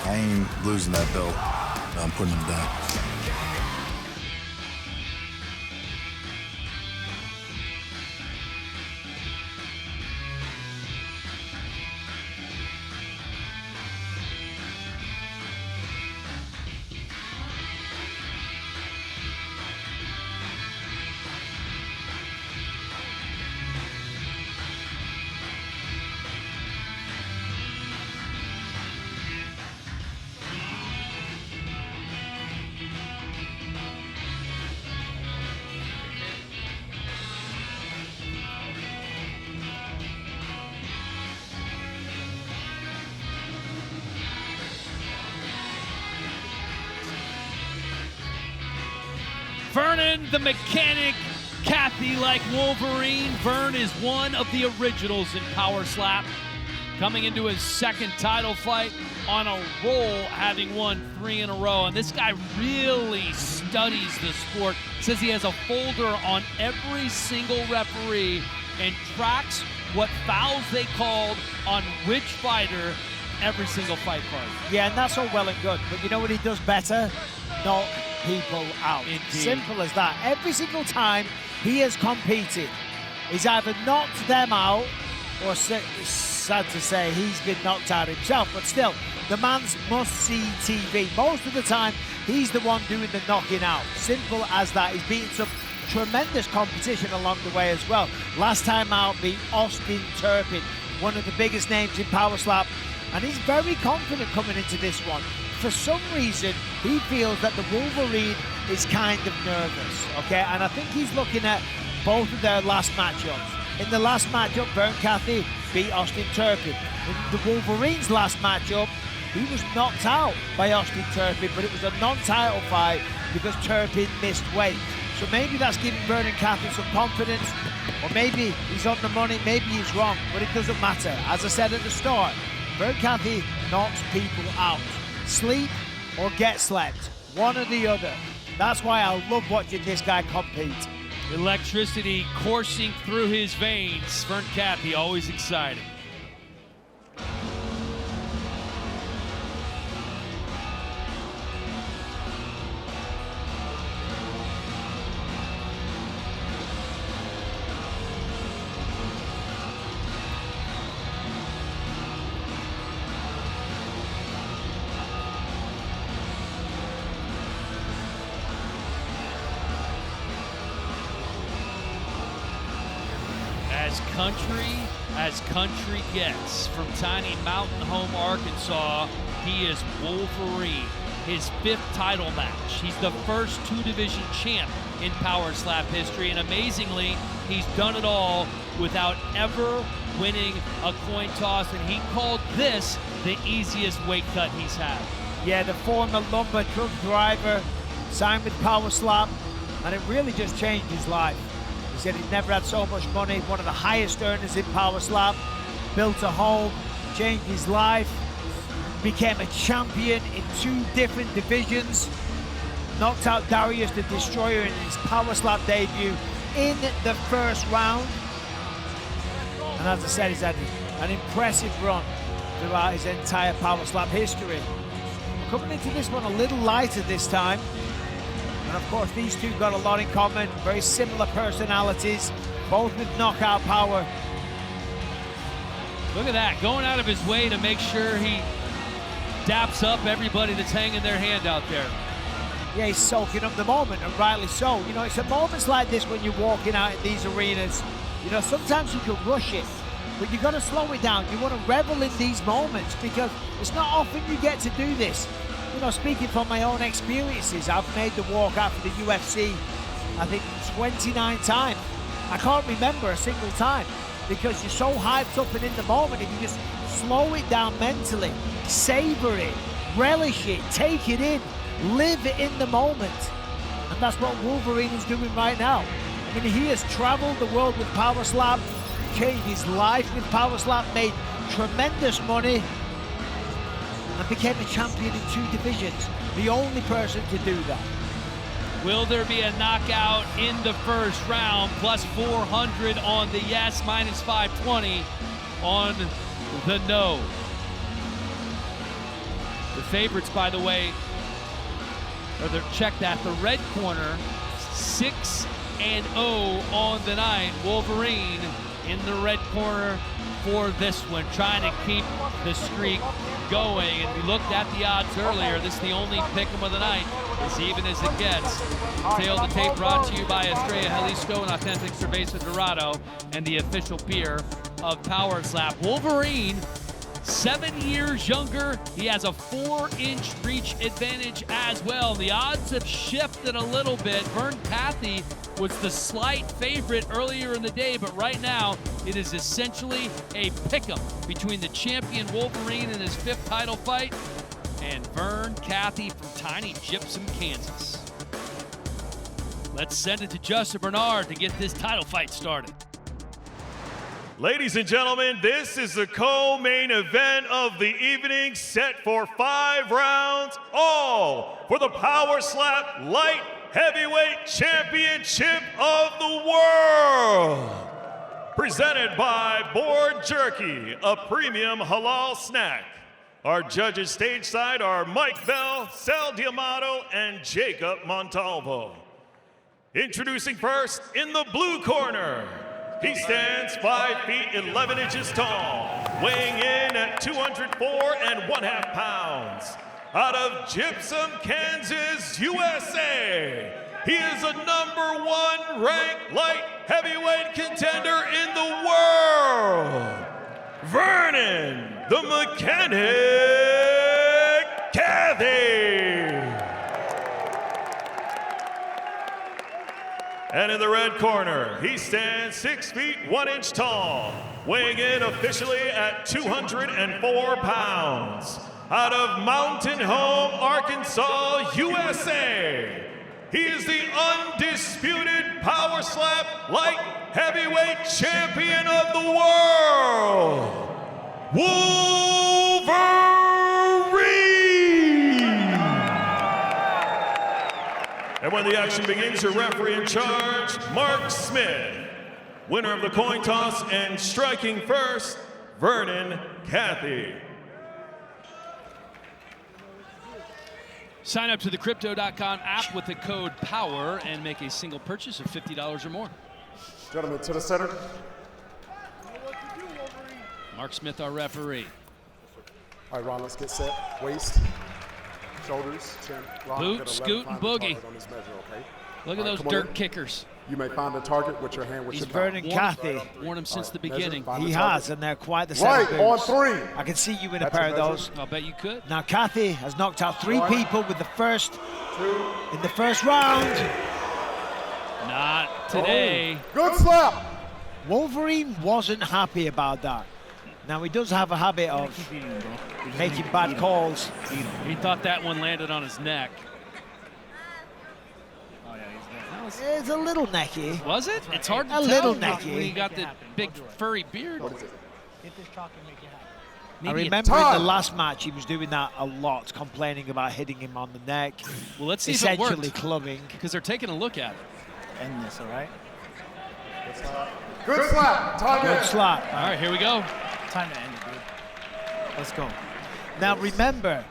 I ain't losing that belt. I'm putting him down. Vernon the Mechanic Cathy like Wolverine. Vern is one of the originals in Power Slap. coming into his second title fight on a roll, having won 3 in a row. And this guy really studies the sport. Says he has a folder on every single referee and tracks what fouls they called on which fighter every single fight card. Yeah, and that's all well and good. But you know what he does better? Knock people out. Indeed. Simple as that. Every single time he has competed, he's either knocked them out or, sad to say, he's been knocked out himself. But still, the man's must-see TV. Most of the time, he's the one doing the knocking out. Simple as that. He's beaten some tremendous competition along the way as well. Last time out, beat Austin Turpin, one of the biggest names in Power Slap. And he's very confident coming into this one. For some reason, he feels that the Wolverine is kind of nervous, okay? And I think he's looking at both of their last matchups. In the last matchup, Vern Cathy beat Austin Turpin. In the Wolverine's last matchup, he was knocked out by Austin Turpin, but it was a non-title fight because Turpin missed weight. So maybe that's giving Vern Cathy some confidence, or maybe he's on the money, maybe he's wrong, but it doesn't matter. As I said at the start, Vern Cathy knocks people out. Sleep or get slept, one or the other. That's why I love watching this guy compete. Electricity coursing through his veins. Vern Cathy, always exciting. As country gets, from tiny mountain home Arkansas, he is Wolverine. His 5th title match. He's the first 2-division champ in Power Slap history, and amazingly, he's done it all without ever winning a coin toss, and he called this the easiest weight cut he's had. Yeah, the former lumber truck driver signed with Power Slap, and it really just changed his life. He said he'd never had so much money, one of the highest earners in Power Slap, built a home, changed his life, became a champion in 2 different divisions, knocked out Darius the Destroyer in his Power Slap debut in the first round. And as I said, he's had an impressive run throughout his entire Power Slap history. Coming into this one a little lighter this time. And of course, these two got a lot in common, very similar personalities, both with knockout power. Look at that, going out of his way to make sure he daps up everybody that's hanging their hand out there. Yeah, he's soaking up the moment, and rightly so. You know, it's at moments like this when you're walking out in these arenas. You know, sometimes you can rush it, but you got to slow it down. You want to revel in these moments because it's not often you get to do this. You know, speaking from my own experiences, I've made the walk out for the UFC, I think 29 times. I can't remember a single time because you're so hyped up and in the moment. If you just slow it down mentally, savor it, relish it, take it in, live it in the moment. And that's what Wolverine is doing right now. I mean, he has traveled the world with Power Slap, changed his life with Power Slap, made tremendous money, and became a champion in 2 divisions. The only person to do that. Will there be a knockout in the first round? Plus 400 on the yes, minus 520 on the no. The favorites, by the way, check that, the red corner, 6-0 on the night. Wolverine in the red corner for this one, trying to keep the streak going. And we looked at the odds earlier. This is the only pick'em of the night, as even as it gets. Tail of the tape brought to you by Estrella Jalisco and Authentic Cerveza Dorado and the official beer of Power Slap. Wolverine, 7 years younger. He has a 4-inch reach advantage as well. The odds have shifted a little bit. Vern Cathy was the slight favorite earlier in the day, but right now it is essentially a pick'em between the champion Wolverine in his 5th title fight and Vern Cathy from tiny Gypsum, Kansas. Let's send it to Justin Bernard to get this title fight started. Ladies and gentlemen, this is the co-main event of the evening, set for 5 rounds, all for the Power Slap Light Heavyweight Championship of the World. Presented by Board Jerky, a premium halal snack. Our judges stateside are Mike Bell, Sal Diamato, and Jacob Montalvo. Introducing first, in the blue corner, he stands 5 feet 11 inches tall, weighing in at 204.5 pounds. Out of Gypsum, Kansas, USA, he is a #1 ranked light heavyweight contender in the world, Vernon, the Mechanic Cathy. And in the red corner, he stands 6 feet 1 inch tall, weighing in officially at 204 pounds. Out of Mountain Home, Arkansas, USA, he is the undisputed Power Slap Light Heavyweight Champion of the World, Wolverine! And when the action begins, your referee in charge, Mark Smith. Winner of the coin toss and striking first, Vernon Cathy. Sign up to the Crypto.com app with the code POWER and make a single purchase of $50 or more. Gentlemen, to the center. Mark Smith, our referee. All right, Ron, let's get set. Waist, shoulders, chin. Ron, Boot, scoot, and boogie. On this measure, okay? Look at those dirt kickers. You may find the target with your hand, with He's your power. Vernon Cathy. Worn them since the beginning. He has, and they're quite the same. Right, on boots. 3. I can see you in a That's pair a of those. I'll bet you could. Now Cathy has knocked out 3 1, people with the first 2. in the first round. Not today. Good slap. Wolverine wasn't happy about that. Now he does have a habit of making bad calls. He thought that one landed on his neck. It's a little necky. Was it? It's hard to A tell little when necky. you got the big furry beard. I remember in the last match he was doing that a lot, complaining about hitting him on the neck. Well, let's see if it essentially worked. clubbing. Because they're taking a look at it. End this, all right? Good slap. Target. Good slap. All right, here we go. Time to end it, dude. Let's go. Now remember,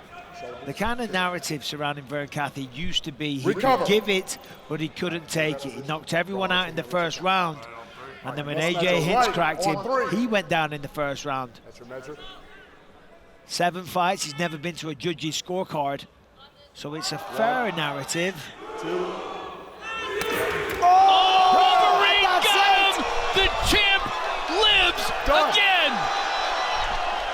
the kind of narrative surrounding Vernon Cathy used to be he Recover. could give it, but he couldn't take it. He knocked everyone out in the first round. And then when AJ Hinch cracked him, he went down in the first round. That's your measure. 7 fights, he's never been to a judge's scorecard. So it's a fair narrative. 2. Wolverine got him! The champ lives again!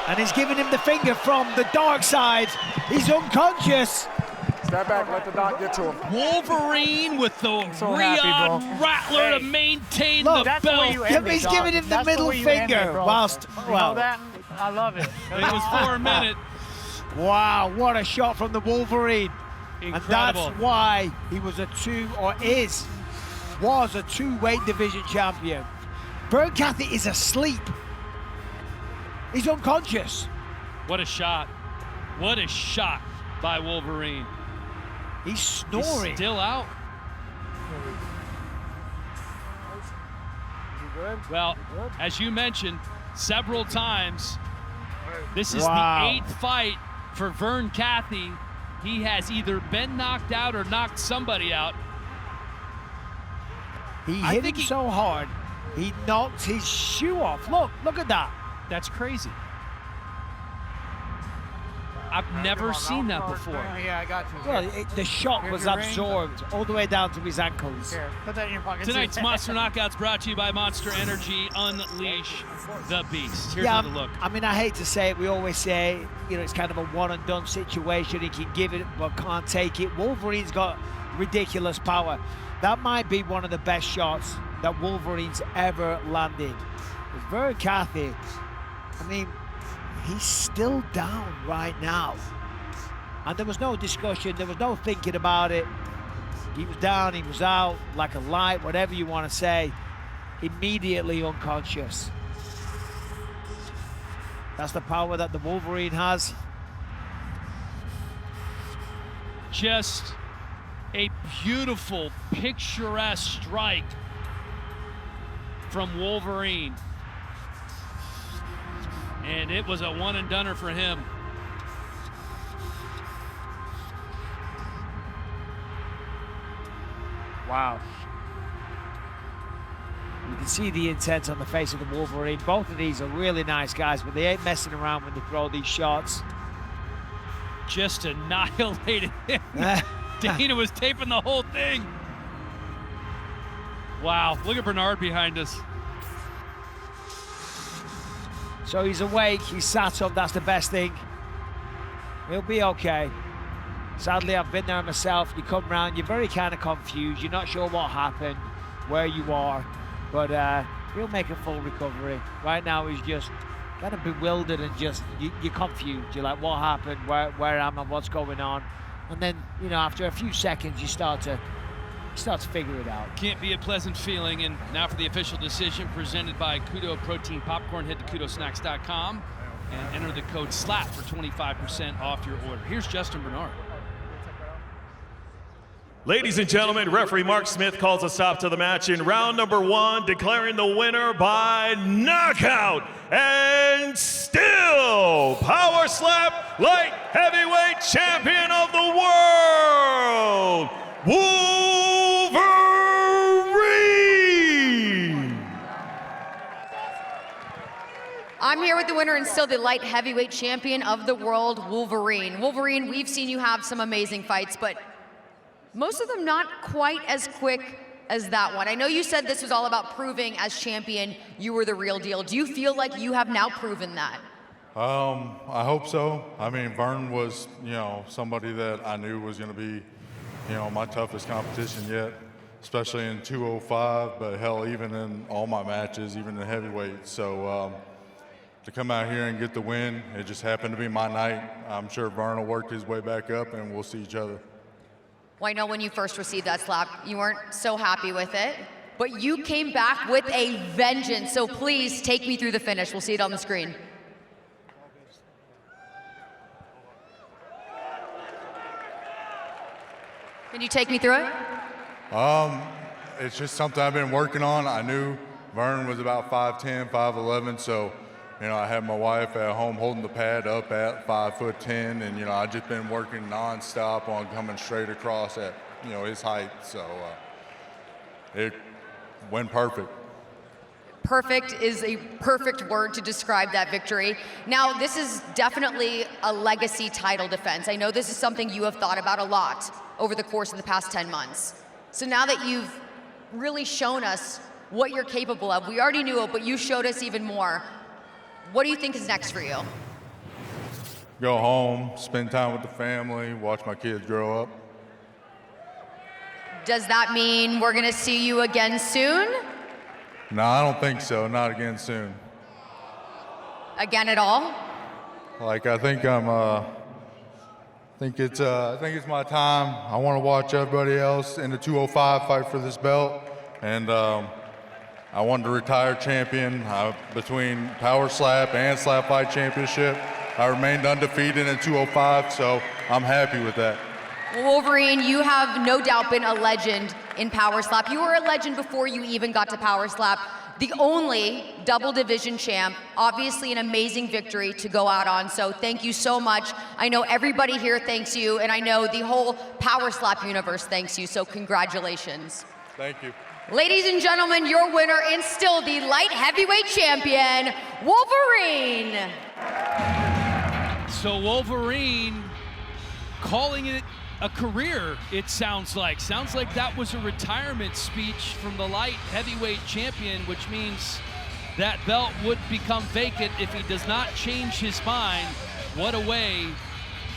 And he's giving him the finger from the dark side. He's unconscious. Step back, let the doc get to him. Wolverine with the so happy, Riyadh bro. Rattler to Hey. maintain Look, the That's the way belt. you Yeah, end but it, he's dog. giving him the That's middle way you end finger it, bro. whilst, You know well, that? I love it. It was for a minute. wow, what a shot from the Wolverine. Incredible. And that's why he was a two-weight division champion. Vernon Cathy is asleep. He's unconscious. What a shot. What a shot by Wolverine. He's snoring. He's still out. Well, as you mentioned several times, this is the 8th fight for Vernon Cathy. He has either been knocked out or knocked somebody out. He hit him so hard, he knocked his shoe off. Look at that. That's crazy. I've never seen that before. Yeah, I got you. Well, the shot was your ring. absorbed all the way down to his ankles. Here, put that in your pocket. Tonight's Monster Knockouts brought to you by Monster Energy. Unleash the beast. Here's Yeah, another look. I mean, I hate to say it. We always say, it's kind of a one-and-done situation. He can give it, but can't take it. Wolverine's got ridiculous power. That might be one of the best shots that Wolverine's ever landed. With Vernon Cathy, I mean, he's still down right now. And there was no discussion, there was no thinking about it. He was down, he was out, like a light, whatever you want to say. Immediately unconscious. That's the power that the Wolverine has. Just a beautiful, picturesque strike from Wolverine. And it was a one-and-doner for him. Wow. You can see the intent on the face of the Wolverine. Both of these are really nice guys, but they ain't messing around when they throw these shots. Just annihilated him. Dana was taping the whole thing. Wow, look at Bernard behind us. So he's awake, he's sat up, that's the best thing. He'll be okay. Sadly, I've been there myself. You come round, you're very kind of confused. You're not sure what happened, where you are, but he'll make a full recovery. Right now, he's just kind of bewildered and just, you're confused. You're like, what happened? Where am I? What's going on? And then, you know, after a few seconds, you start to figure it out. Can't be a pleasant feeling. And now for the official decision presented by Kudo Protein Popcorn. Head to kudosnacks.com and enter the code SLAP for 25% off your order. Here's Justin Bernard. Ladies and gentlemen, referee Mark Smith calls a stop to the match in round number 1, declaring the winner by knockout and still Power Slap Light Heavyweight Champion of the World, Wolverine! I'm here with the winner and still the light heavyweight champion of the world, Wolverine. Wolverine, we've seen you have some amazing fights, but most of them not quite as quick as that one. I know you said this was all about proving as champion you were the real deal. Do you feel like you have now proven that? I hope so. I mean, Vern was, you know, somebody that I knew was going to be, you know, my toughest competition yet, especially in 205, but hell, even in all my matches, even in heavyweight. So to come out here and get the win, it just happened to be my night. I'm sure Vern will work his way back up and we'll see each other. Well, I know when you first received that slap, you weren't so happy with it, but you came back with a vengeance. So please take me through the finish. We'll see it on the screen. Can you take me through it? It's just something I've been working on. I knew Vern was about 5'10", 5'11", so you know, I had my wife at home holding the pad up at 5'10", and you know, I've just been working nonstop on coming straight across at, you know, his height. So it went perfect. Perfect is a perfect word to describe that victory. Now, this is definitely a legacy title defense. I know this is something you have thought about a lot over the course of the past 10 months. So now that you've really shown us what you're capable of, we already knew it, but you showed us even more. What do you think is next for you? Go home, spend time with the family, watch my kids grow up. Does that mean we're gonna see you again soon? No, I don't think so. Not again soon. Again at all? Like I think I think it's my time. I want to watch everybody else in the 205 fight for this belt, and I wanted to retire champion between Power Slap and Slap Fight Championship. I remained undefeated in 205, so I'm happy with that. Wolverine, you have no doubt been a legend in Power Slap. You were a legend before you even got to Power Slap. The only double division champ, obviously an amazing victory to go out on, so thank you so much. I know everybody here thanks you, and I know the whole Power Slap universe thanks you, so congratulations. Thank you. Ladies and gentlemen, your winner and still the light heavyweight champion, Wolverine. So Wolverine calling it a career, it sounds like. Sounds like that was a retirement speech from the light heavyweight champion, which means that belt would become vacant if he does not change his mind. What a way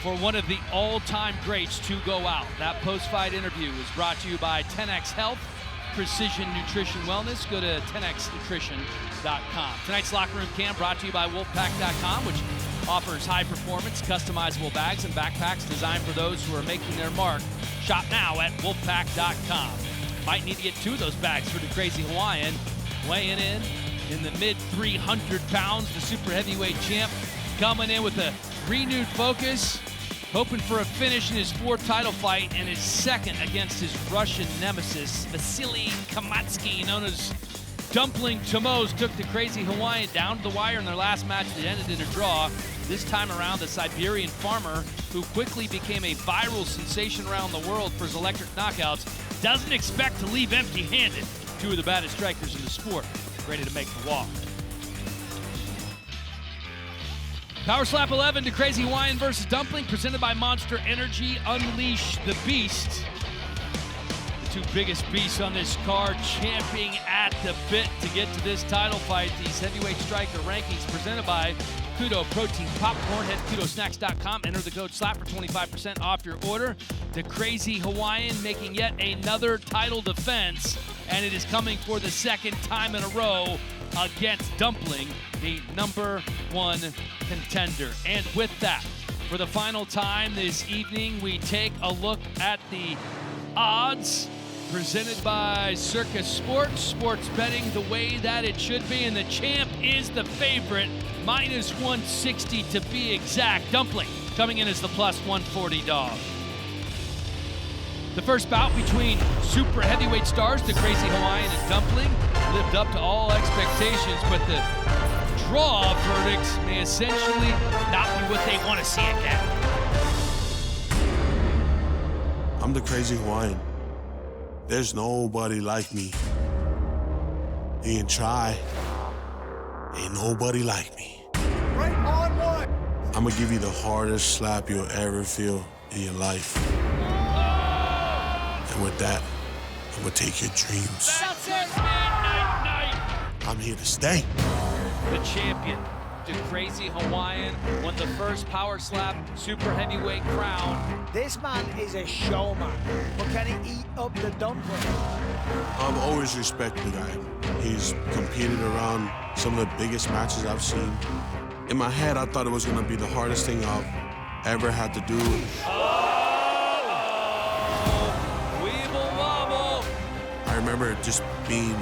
for one of the all-time greats to go out. That post-fight interview is brought to you by 10X Health, Precision Nutrition Wellness. Go to 10xnutrition.com. Tonight's Locker Room Cam brought to you by Wolfpack.com, which offers high-performance, customizable bags and backpacks designed for those who are making their mark. Shop now at Wolfpack.com. Might need to get 2 of those bags for the Crazy Hawaiian. Weighing in in the mid 300 pounds. The super heavyweight champ coming in with a renewed focus, hoping for a finish in his 4th title fight and his 2nd against his Russian nemesis, Vasily Kamatsky, known as Dumpling. Tomos took the Crazy Hawaiian down to the wire in their last match that ended in a draw. This time around, the Siberian farmer, who quickly became a viral sensation around the world for his electric knockouts, doesn't expect to leave empty-handed. 2 of the baddest strikers in the sport, ready to make the walk. Power Slap 11 to Crazy Hawaiian versus Dumpling, presented by Monster Energy. Unleash the Beast. The 2 biggest beasts on this card champing at the bit to get to this title fight. These heavyweight striker rankings presented by Kudo Protein Popcorn. Head to kudosnacks.com. Enter the code SLAP for 25% off your order. The Crazy Hawaiian making yet another title defense, and it is coming for the 2nd time in a row against Dumpling, the #1 contender. And with that, for the final time this evening, we take a look at the odds presented by Circus Sports. Sports betting the way that it should be, and the champ is the favorite, -160 to be exact. Dumpling coming in as the +140 dog. The first bout between super heavyweight stars, the Crazy Hawaiian and Dumpling, lived up to all expectations, but the draw verdict may essentially not be what they want to see again. I'm the Crazy Hawaiian. There's nobody like me. You can try. Ain't nobody like me. Right on 1. I'm gonna give you the hardest slap you'll ever feel in your life. And with that, I'm gonna take your dreams. That's it, man. Night. I'm here to stay. The champion, the Crazy Hawaiian, won the first Power Slap super heavyweight crown. This man is a showman, but can he eat up the Dumpling? I've always respected the guy. He's competed around some of the biggest matches I've seen. In my head, I thought it was gonna be the hardest thing I've ever had to do. I remember it just being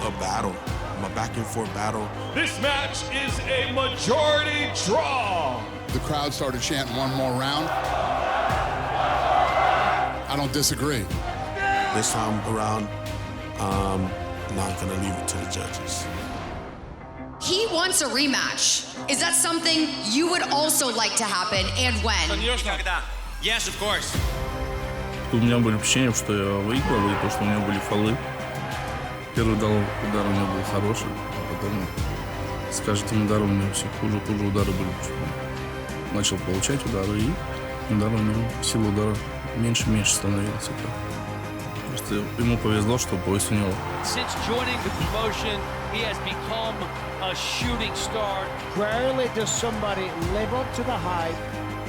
a battle, a back and forth battle. This match is a majority draw. The crowd started chanting one more round. I don't disagree. This time around, I'm not gonna leave it to the judges. He wants a rematch. Is that something you would also like to happen, and when? Yes, of course. У меня были впечатления, что я выиграл, и то, что у него были фолы. Первый удар у него был хороший, а потом с каждым ударом у него все хуже удары были. Начал получать удары, и удары у него, сила удара меньше становилась. Просто ему повезло, что пояс у него. Since joining the promotion, he has become a shooting star. Rarely does somebody live up to the hype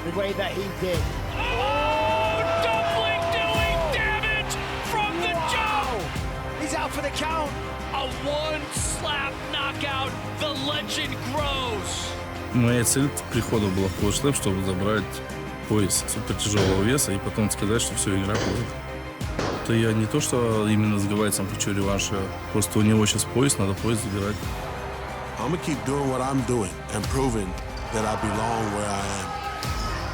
the way that he did. He's out for the count. A one-slap knockout. The legend grows. Моя цель прихода была в Power Slap, чтобы забрать пояс супертяжелого веса и потом сказать, что все, игра будет. Это я не то, что именно с гавайцем хочу реванша. Просто у него сейчас пояс, надо пояс забирать. I'm gonna keep doing what I'm doing and proving that I belong where I am.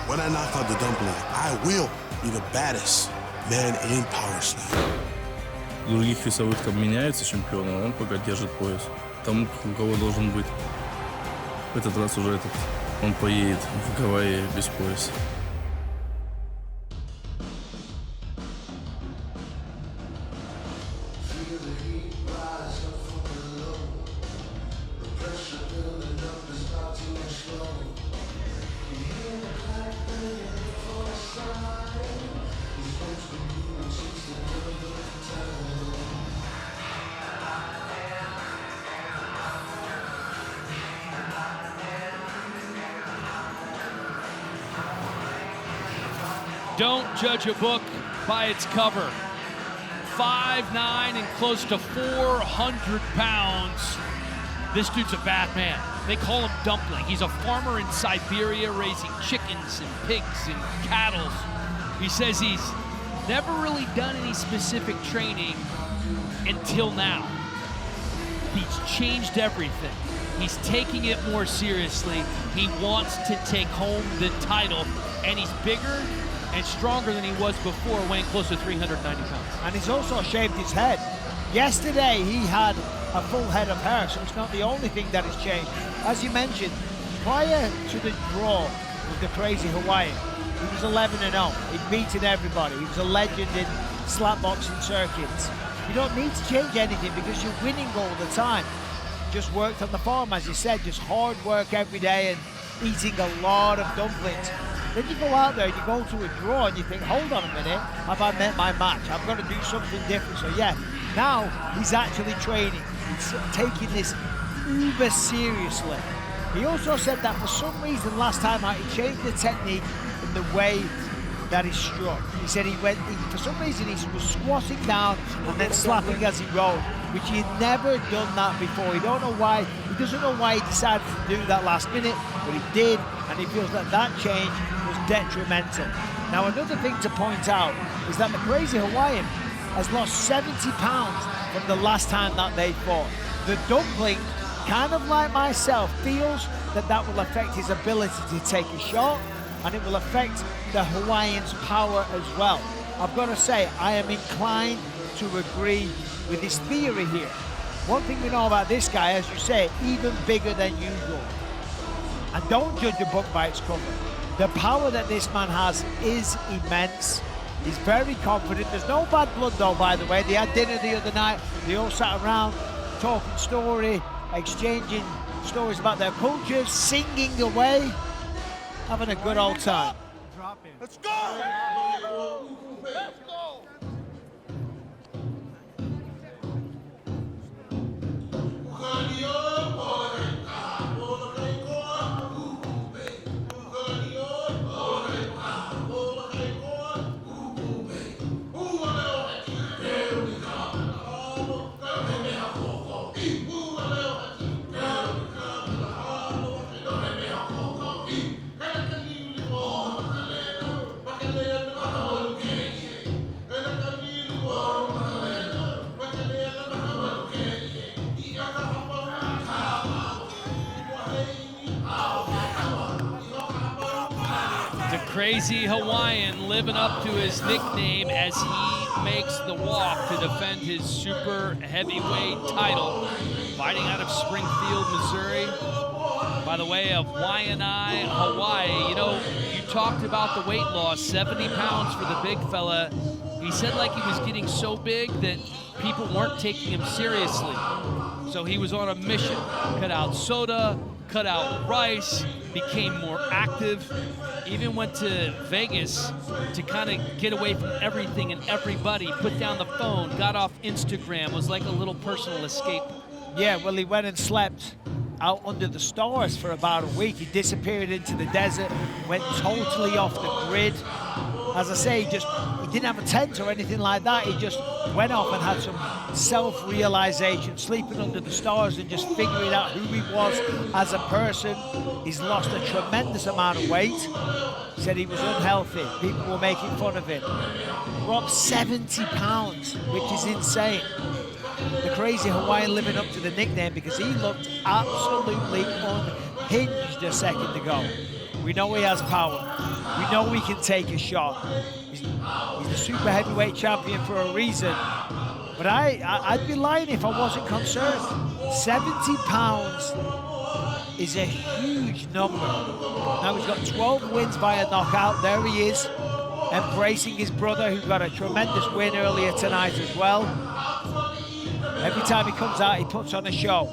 When I knock out the Dumpling, I will be the baddest man in Power Slap. В других весовых там меняются чемпионы, а он пока держит пояс. Там у кого должен быть. В этот раз уже он поедет в Гавайи без пояса. Don't judge a book by its cover. 5'9" and close to 400 pounds. This dude's a bad man. They call him Dumpling. He's a farmer in Siberia raising chickens and pigs and cattle. He says he's never really done any specific training until now. he's changed everything. He's taking it more seriously. He wants to take home the title, and he's bigger and stronger than he was before, weighing close to 390 pounds. And he's also shaved his head. Yesterday, he had a full head of hair, so it's not the only thing that has changed. As you mentioned, prior to the draw with the Crazy Hawaiian, he was 11-0. He'd beaten everybody. He was a legend in slapboxing circuits. You don't need to change anything because you're winning all the time. Just worked on the farm, as you said, just hard work every day and eating a lot of dumplings. Then you go out there and you go to a draw and you think, hold on a minute, have I met my match? I've got to do something different. So yeah, now he's actually training. He's taking this uber seriously. He also said that for some reason last time out, he changed the technique in the way that he struck. He said for some reason he was squatting down and then slapping as he rolled, which he had never done that before. He doesn't know why he decided to do that last minute, but he did, and he feels that that change was detrimental. Now another thing to point out is that the Crazy Hawaiian has lost 70 pounds from the last time that they fought. The Dumpling, kind of like myself, feels that that will affect his ability to take a shot, and it will affect the Hawaiian's power as well. I've got to say, I am inclined to agree with his theory here. One thing we know about this guy, as you say, even bigger than usual. And don't judge a book by its cover. The power that this man has is immense. He's very confident. There's no bad blood though, by the way. They had dinner the other night. They all sat around talking story, exchanging stories about their cultures, singing away, having a good old time. Let's go! Let's go! Crazy Hawaiian living up to his nickname as he makes the walk to defend his super heavyweight title, fighting out of Springfield, Missouri, by the way of Waianae, Hawaii. You know, you talked about the weight loss, 70 pounds for the big fella. He said like he was getting so big that people weren't taking him seriously. So he was on a mission, cut out soda, cut out rice, became more active, even went to Vegas to kind of get away from everything and everybody, put down the phone, got off Instagram, was like a little personal escape. Yeah, well, he went and slept out under the stars for about a week. He disappeared into the desert, went totally off the grid. As I say, he didn't have a tent or anything like that. He just went off and had some self-realization, sleeping under the stars and just figuring out who he was as a person. He's lost a tremendous amount of weight. He said he was unhealthy. People were making fun of him. Dropped 70 pounds, which is insane. The Crazy Hawaiian living up to the nickname because he looked absolutely unhinged a second ago. We know he has power. We know he can take a shot. He's the super heavyweight champion for a reason. But I'd be lying if I wasn't concerned. 70 pounds is a huge number. Now he's got 12 wins by a knockout. There he is, embracing his brother who got a tremendous win earlier tonight as well. Every time he comes out, he puts on a show.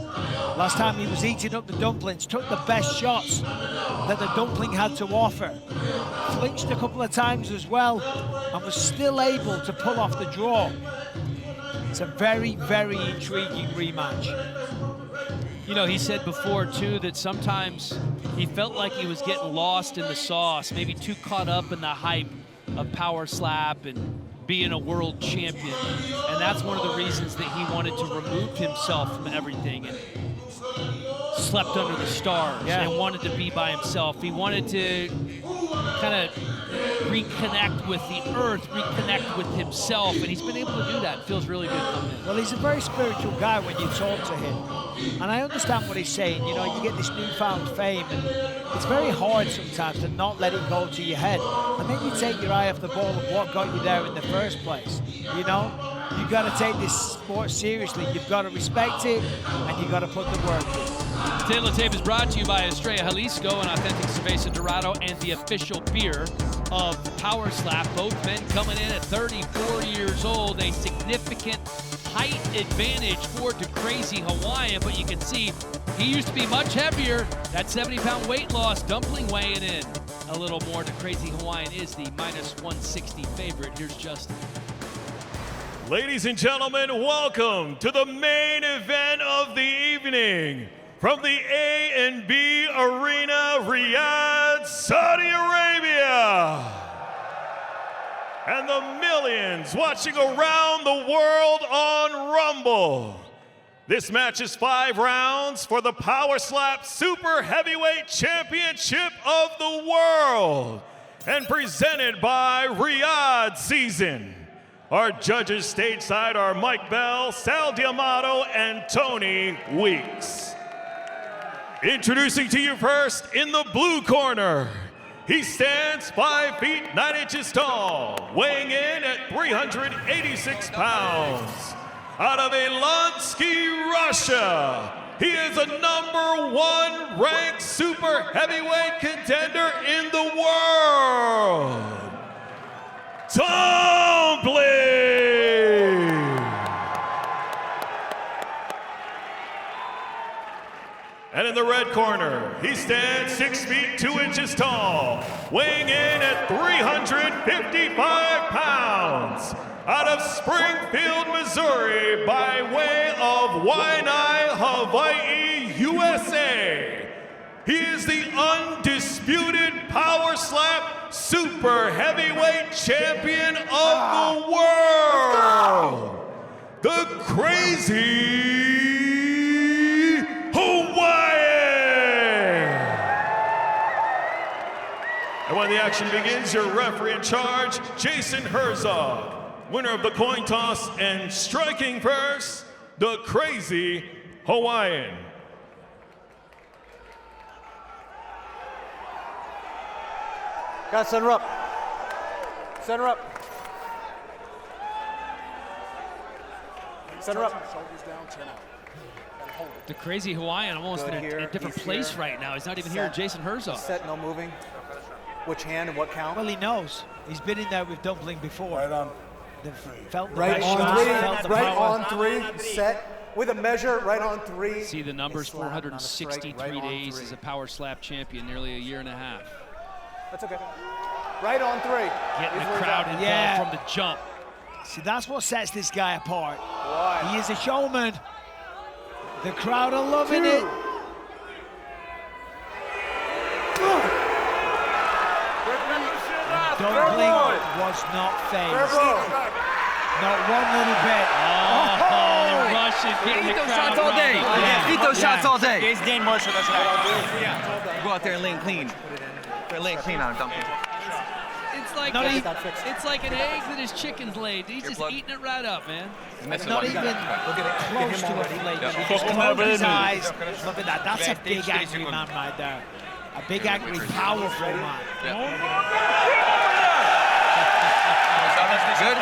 Last time he was eating up the dumplings, took the best shots that the dumpling had to offer. Flinched a couple of times as well, and was still able to pull off the draw. It's a very, very intriguing rematch. You know, he said before, too, that sometimes he felt like he was getting lost in the sauce, maybe too caught up in the hype of Power Slap and being a world champion. And that's one of the reasons that he wanted to remove himself from everything and slept under the stars and wanted to be by himself. He wanted to kind of reconnect with the earth, reconnect with himself, and he's been able to do that. It feels really good coming in. Well, he's a very spiritual guy when you talk to him. And I understand what he's saying. You know, you get this newfound fame, and it's very hard sometimes to not let it go to your head. And then you take your eye off the ball of what got you there in the first place. You know, you got to take this sport seriously. You've got to respect it, and you got to put the work in. The Table of Tape is brought to you by Estrella Jalisco, an authentic cerveza dorado, and the official beer of Power Slap. Both men coming in at 34 years old, a significant height advantage for the Crazy Hawaiian, but you can see he used to be much heavier. That 70-pound weight loss, Dumpling weighing in a little more. The Crazy Hawaiian is the -160 favorite. Here's Justin. Ladies and gentlemen, welcome to the main event of the evening. From the A&B Arena, Riyadh, Saudi Arabia. And the millions watching around the world on Rumble. This match is 5 rounds for the Power Slap Super Heavyweight Championship of the World. And presented by Riyadh Season. Our judges stateside are Mike Bell, Sal Diamato, and Tony Weeks. Introducing to you first, in the blue corner, he stands 5 feet 9 inches tall, weighing in at 386 pounds. Out of Ilansky, Russia, he is a #1 ranked super heavyweight contender in the world. Dumpling! And in the red corner, he stands 6 feet 2 inches tall, weighing in at 355 pounds. Out of Springfield, Missouri, by way of Waianae, Hawaii, USA. He is the undisputed Power Slap Super Heavyweight Champion of the world. The Crazy Hawaiian! And when the action begins, your referee in charge, Jason Herzog. Winner of the coin toss and striking first, the Crazy Hawaiian. Guys, center up. Center up. Center up. Shoulders down, chin out. And hold it. The Crazy Hawaiian almost in a different place right now. He's not even here, Jason Herzog. Set, no moving. Which hand and what count? Well, he knows. He's been in there with Dumpling before. Right on. Felt the Right on shots, three. felt the Right power. on three. Set with a measure. Right on 3. See the numbers, Slap, not a 463 strike, right on days 3. as a Power Slap champion, nearly a year and a half. That's okay. Right on 3. Getting the crowd involved from the jump. See, that's what sets this guy apart. One. He is a showman. The crowd are loving it. Dumpling was not phased. Not one little bit. Oh, the Russian getting the crowd shots all day. Vito shots all day. He's Dane Marshall, that's right. Go out there and lay it clean. Lay it clean on him, Dumpling. It's like an egg that his chicken's laid. He's just eating it right up, man. Not even close to a flake. He just closed his eyes. Look at that. That's a big angry man right there. A big angry, powerful man. Good.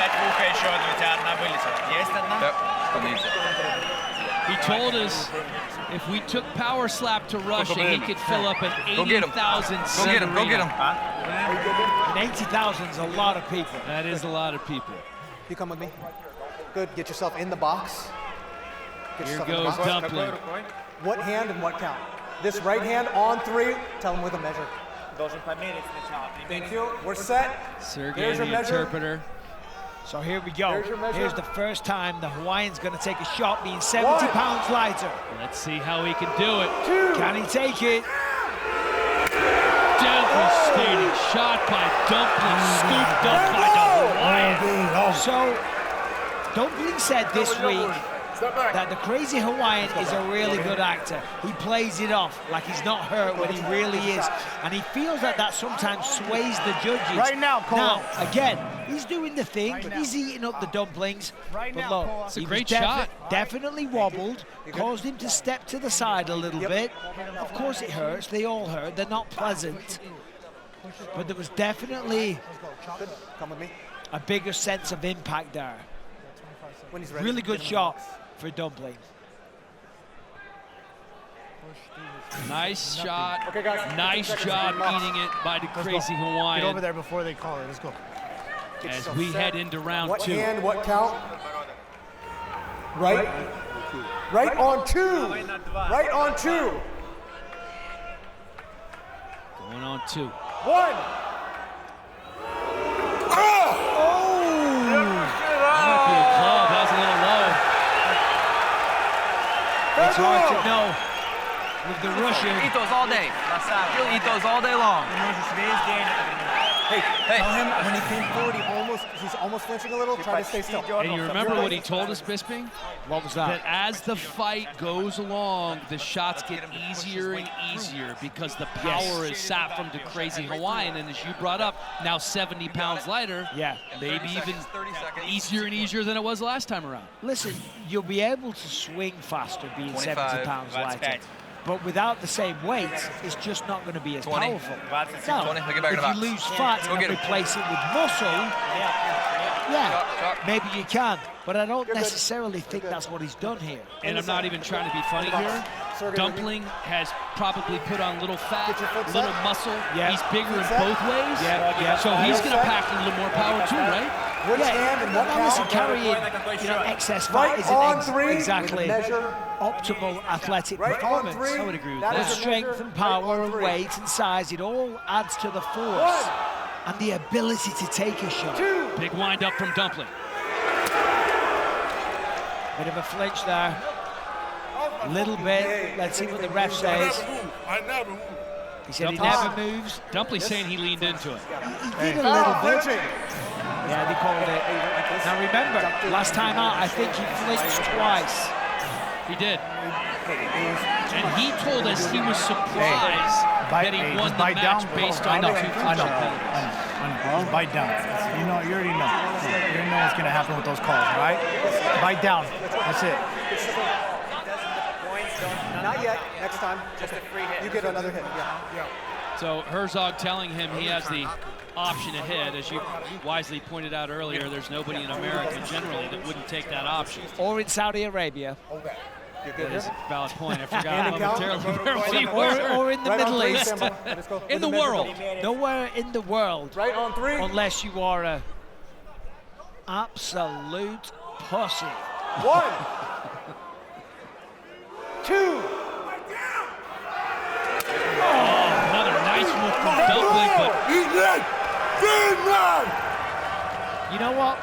He told us if we took Power Slap to Russia, he could fill up an 80,000 seat Go get him. Go get him. And 80,000 is a lot of people. That is a lot of people. You come with me. Good. Get yourself in the box. Get Here yourself in the goes box. Dumpling. What hand and what count? This right hand on 3. Tell him with a measure. Thank you. We're set. Sergey, There's your the measure. interpreter. So here we go. There's your measure. Here's the first time the Hawaiian's going to take a shot, being 70 pounds lighter. Let's see how he can do it. 2. Can he take it? Devastating shot by Dumpling, scooped up by the Hawaiian. So, Dumpling said this week that the Crazy Hawaiian is a really good actor. He plays it off like he's not hurt when he really is. And he feels like that sometimes sways the judges. Right now, Cole. Now, again, he's doing the thing. He's eating up the dumplings. But look, It's a he great was shot. definitely wobbled, caused him to step to the side a little bit. Of course it hurts. They all hurt. They're not pleasant. But there was definitely a bigger sense of impact there. Really good shot for Dumpling. Nice shot. Okay, guys. Nice job eating it by the Crazy Hawaiian. Get over there before they call it. Let's go. As we head into round What 2. hand, what count? Right. Right on 2. Right on 2. Going on 2. 1. That might be a club. That was a little low. It's hard to know with the Russian. Eat those all day. You'll eat those all day long. Hey, tell him when he came forward, he's almost flinching a little. Try to stay still. And you remember what he told us, Bisping? What was that? That as the fight goes along, the shots get easier and easier because the power is sapped from the Crazy Hawaiian. And as you brought up, now 70 pounds lighter, maybe even easier and easier than it was last time around. Listen, you'll be able to swing faster being 25, 70 pounds lighter. But without the same weight, it's just not going to be as 20. powerful. 20. Now, Get back in the if box. you lose fat Go and get him. replace it with muscle, maybe you can. But I don't necessarily think that's what he's done here. And I'm not even trying to be funny here. Dumpling has probably put on little fat, little muscle. He's bigger in both ways. So he's going to pack a little more power too, right? Listen, carrying excess fat isn't exactly optimal athletic performance. I would agree with that. The strength and power and weight and size, it all adds to the force and the ability to take a shot. Big wind up from Dumpling. Bit of a flinch there. A little bit. Let's see what the ref says. He said he never moves. Dumpling's saying he leaned into it. He did a little bit. Yeah, they called it. Now remember, last time out, I think he flinched twice. He did. And he told us he was surprised that he won the match based on the 2 clinching penalties. Bite down. You already know. You already know what's going to happen with those calls, all right? Bite down. That's it. Not yet. Next time. Just a free hit. You get another hit. So Herzog telling him he has the option to hit. As you wisely pointed out earlier, there's nobody in America generally that wouldn't take that option. Or in Saudi Arabia. That is a valid point. I forgot momentarily where we were. Or in the Middle East. In the world. Nowhere in the world. Right on 3. Unless you are a absolute pussy. 1. 2. Another nice move from Dumpling, You know what?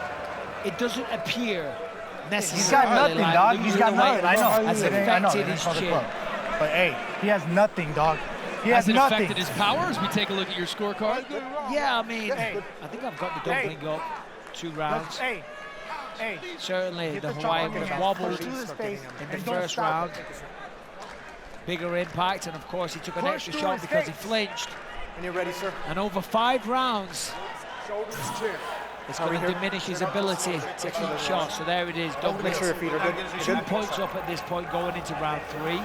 It doesn't appear necessarily. He's got nothing, like dog. He's got nothing. I know. Has affected his chin. But hey, he has nothing, dog. He has has it nothing. affected his power as we take a look at your scorecard? Yeah, I mean, I think I've got the Dumpling up 2 rounds. Certainly, the Hawaiian was wobbled in the first round. Bigger impact, and of course, he took an extra shot because he flinched. When you're ready, sir. And over 5 rounds, it's going to diminish his ability to eat shots. So there it is. Dumpling. Make sure your feet are good. 2 points up at this point going into round 3.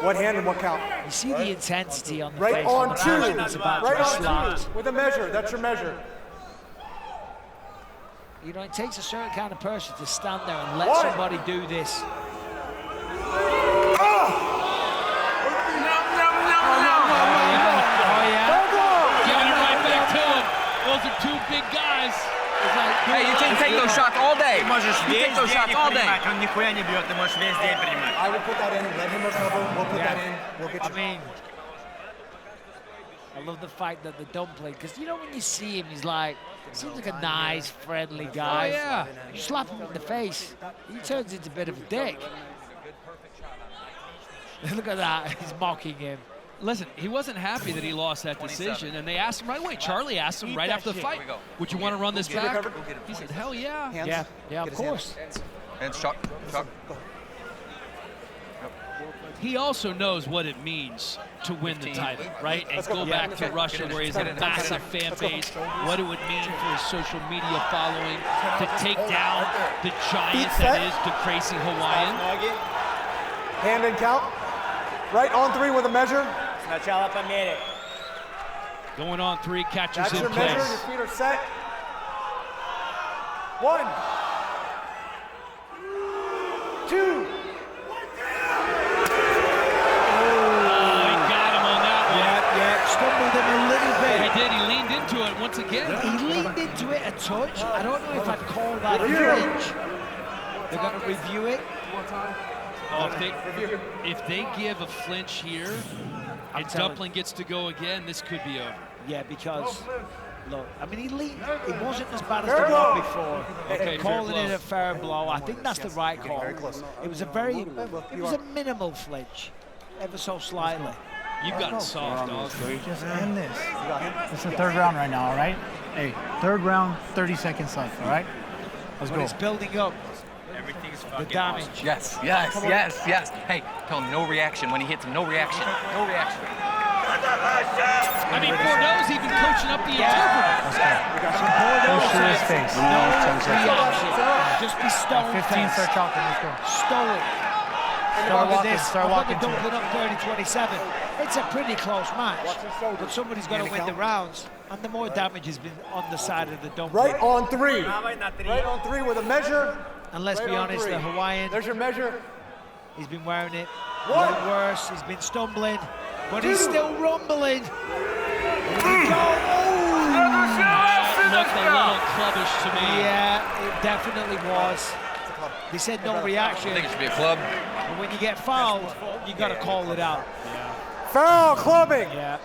What hand and what count? You see the intensity on the Right face on of the 2. person that's about Right to be on slapped. 2. With a measure. That's your measure. You know, it takes a certain kind of person to stand there and let somebody do this. Giving it right back to him. Those are 2 big guys. Hey, you can take those shots all day. You take those shots all day. I will put that in. Let him recover. We'll put that in. We'll get you. I mean, I love the fact that the Dumpling, because you know when you see him, he's like, seems like a nice, friendly guy. Oh, yeah. You slap him in the face, he turns into a bit of a dick. Look at that, he's mocking him. Listen, he wasn't happy that he lost that decision, and they asked him right away. Charlie asked him right after the fight, would you want to run this back? He said, hell yeah. Yeah, of course. And shot. He also knows what it means to win the title, right? And go back to Russia where he's a massive fan base, what it would mean for his social media following to take down the giant that is the crazy Hawaiian. Hand and count. Right on 3 with a measure. Going on 3, catches That's in your place. measure, your feet are set. 1, 2. Stumbled him a little bit. He did. He leaned into it once again. He leaned into it a touch. I don't know if I'd call that a flinch. They're going to review it. Oh, if they give a flinch here, and Dumpling gets to go again, this could be over. Yeah, because, look, I mean, he leaned. It wasn't as bad as the one before. Okay, calling it a fair blow. I think that's the right call. It was a minimal flinch, ever so slightly. You've gotten soft, dog. Just end this. It's the 3rd round right now, all right? Hey, 3rd round, 30 seconds left, all right? Let's go. It's building up. The damage. Yes. Hey, tell him no reaction when he hits him. No reaction. No reaction. I mean, Bordeaux's even coaching up the interpreter. Push to his face. No reaction. Just be stone 15, start chopping. Let's go. Stoic. Start walking to Dumpling it. up 30-27. It's a pretty close match, but somebody's got to win the rounds, and the more damage has been on the side of the Dumpling. Right on 3. Right on 3 with a measure. And let's be honest, the Hawaiian. There's your measure. He's been wearing it. A little worse. He's been stumbling, but he's still rumbling. Here we go. Looked a little clubbish to me. Yeah, it definitely was. They said no reaction. I think it should be a club. But when you get fouled, you got to call it out. Foul clubbing. Yeah.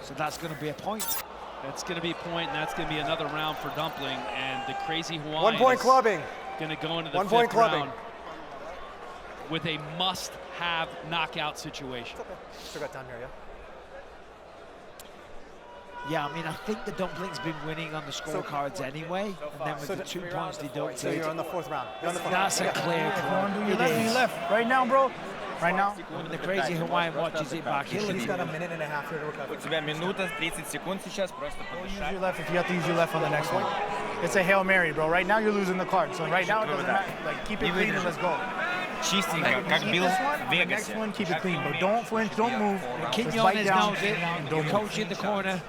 So that's going to be a point. That's going to be a point, and that's going to be another round for Dumpling. And the crazy Hawaiian 1 point clubbing. Going to go into the 1 point 5th clubbing. round with a must-have knockout situation. Okay. Still got time here, yeah? Yeah, I mean, I think the Dumpling's been winning on the scorecards anyway, and then with the 2 points deducted. So you're on the 4th round. That's a clear call. You left. Right now, bro. Right now. When the crazy Hawaiian watches it back, He's got a minute and a half here to recover. Use your left if you have to use your left on the next one. It's a Hail Mary, bro. Right now you're losing the card. So right now it doesn't matter. Like, keep it clean and let's go. The next one, keep it clean, but don't flinch, don't move. Quinones knows it. The coach in the corner,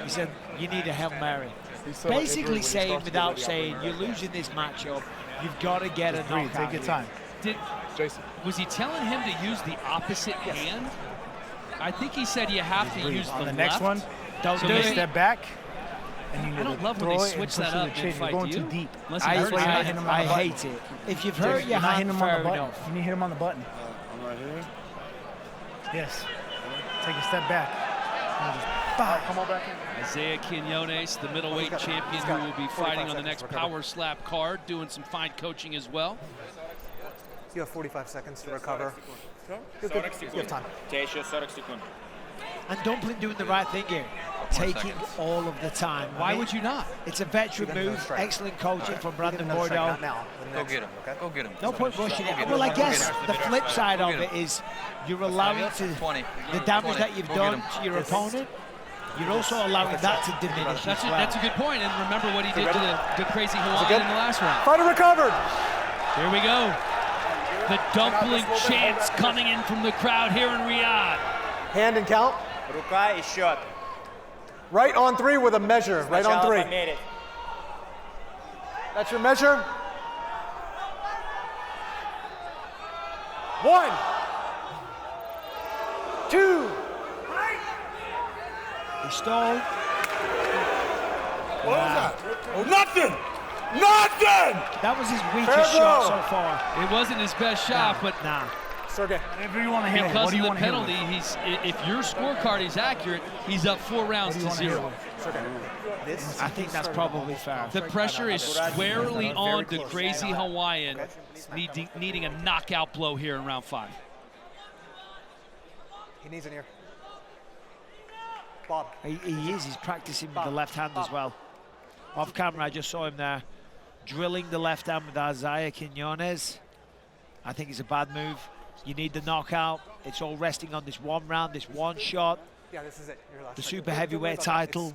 he said, you need a Hail Mary. Basically saying, without saying, you're losing this matchup, you've got to get a knockout. Take your time. Was he telling him to use the opposite hand? I think he said you have to use the the next left. one, don't do it. Step back. And you I don't love when they switch that up in fight. You're going too deep. I hate it. If you've hurt your hand, fair enough. You need to hit him on the button. Yes. Take a step back. Come on back in. Isaiah Quinones, the middleweight champion who will be fighting on the next Power Slap card, doing some fine coaching as well. You have 45 seconds to recover. You have time. And Dumpling doing the right thing here, taking all of the time. Why would you not? It's a veteran move, excellent coaching from Brandon Bordeaux. Go get him. Go get him. No point rushing it. Well, I guess the flip side of it is you're allowing the damage that you've done to your opponent, you're also allowing that to diminish as well. That's a good point. And remember what he did to the crazy Hawaiian in the last round. Fighter recovered. Here we go. The Dumpling chants coming in from the crowd here in Riyadh. Hand and count. Right on 3 with a measure. Right on 3. That's your measure. 1, 2. He stole. What was that? Oh, nothing! Nothing! That was his weakest shot so far. It wasn't his best shot, but Sergey. Whatever you want to hit because what do of you the want to hit penalty, if your scorecard is accurate, he's up 4 rounds to 0. I think that's probably fair. The pressure is squarely on the crazy Hawaiian, needing a knockout blow here in round 5. He needs an ear. Bob. He is. He's practicing with the left hand as well. Off camera, I just saw him there drilling the left hand with Isaiah Quinones. I think it's a bad move. You need the knockout. It's all resting on this one round, this one shot. Yeah, this is it. Your last The second. super heavyweight title,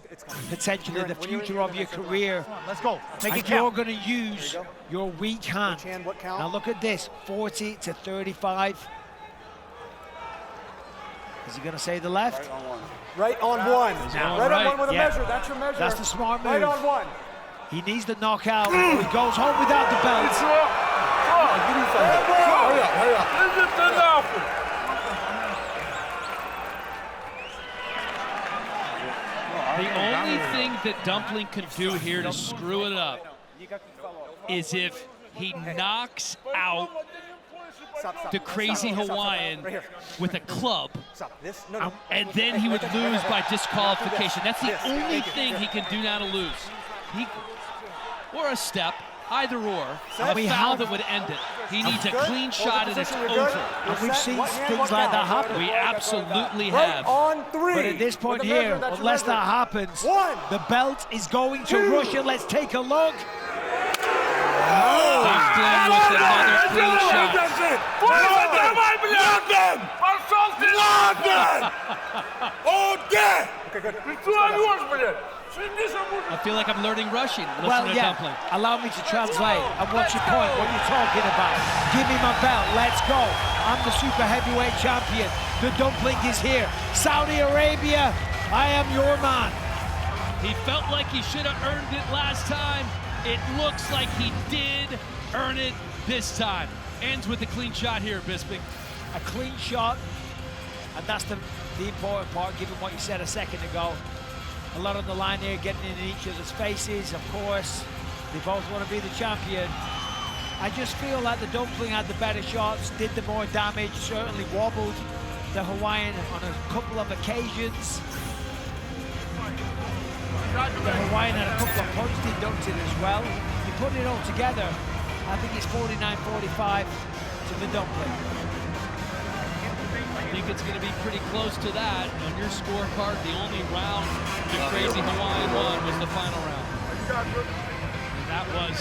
potentially the future of your career. Let's go. Make it And count. you're going to use your weak hand. Now look at this, 40 to 35. Is he going to say the left? Right on one. Right on one with a Yeah. measure. That's your measure. That's the smart move. Right on one. He needs the knockout, or he goes home without the belt. The only thing that Dumpling can do here to screw it up is if he knocks out the crazy Hawaiian with a club, and then he would lose by disqualification. That's the only thing he can do now to lose. Or a step, either or, a foul that would end it. He needs a clean shot and it's over. And we've seen things like that happen. We absolutely have. But at this point here, unless that happens, the belt is going to Russia. Let's take a look. Dumpling with another clean shot. I feel like I'm learning Russian. Listen to Dumpling. Allow me to translate. And what's your point? What are you talking about? Give me my belt. Let's go. I'm the super heavyweight champion. The Dumpling is here. Saudi Arabia, I am your man. He felt like he should have earned it last time. It looks like he did earn it this time. Ends with a clean shot here, Bisping. A clean shot, and that's the important part, given what you said a second ago. A lot on the line here, getting in each other's faces, of course. They both want to be the champion. I just feel like the Dumpling had the better shots, did the more damage, certainly wobbled the Hawaiian on a couple of occasions. The Hawaiian had a couple of points deducted as well. You put it all together, I think it's 49-45 to the Dumpling. I think it's going to be pretty close to that. On your scorecard, the only round the crazy Hawaiian won was the final round. And that was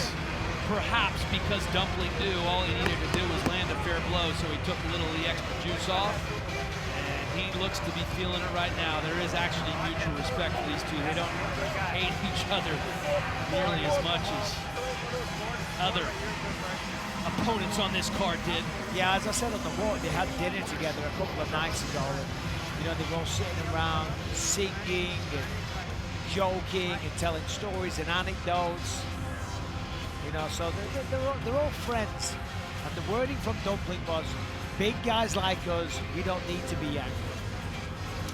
perhaps because Dumpling knew all he needed to do was land a fair blow, so he took a little of the extra juice off. And he looks to be feeling it right now. There is actually mutual respect for these two. They don't hate each other nearly as much as other opponents on this card did. Yeah, as I said on the walk, they had dinner together a couple of nights ago. And, you know, they were all sitting around singing and joking and telling stories and anecdotes. You know, so they're all friends. And the wording from Dumpling was, big guys like us, we don't need to be angry.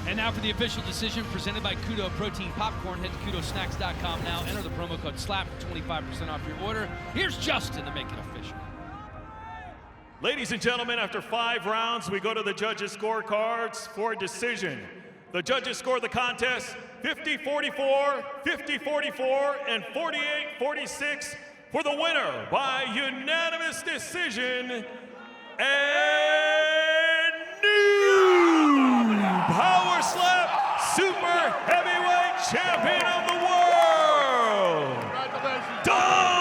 And now for the official decision presented by Kudo Protein Popcorn. Head to kudosnacks.com now. Enter the promo code SLAP for 25% off your order. Here's Justin to make it official. Ladies and gentlemen, after 5 rounds, we go to the judges' scorecards for decision. The judges scored the contest 50-44, 50-44, and 48-46 for the winner by unanimous decision and new Power Slap Super Heavyweight Champion of the World, Dumpling!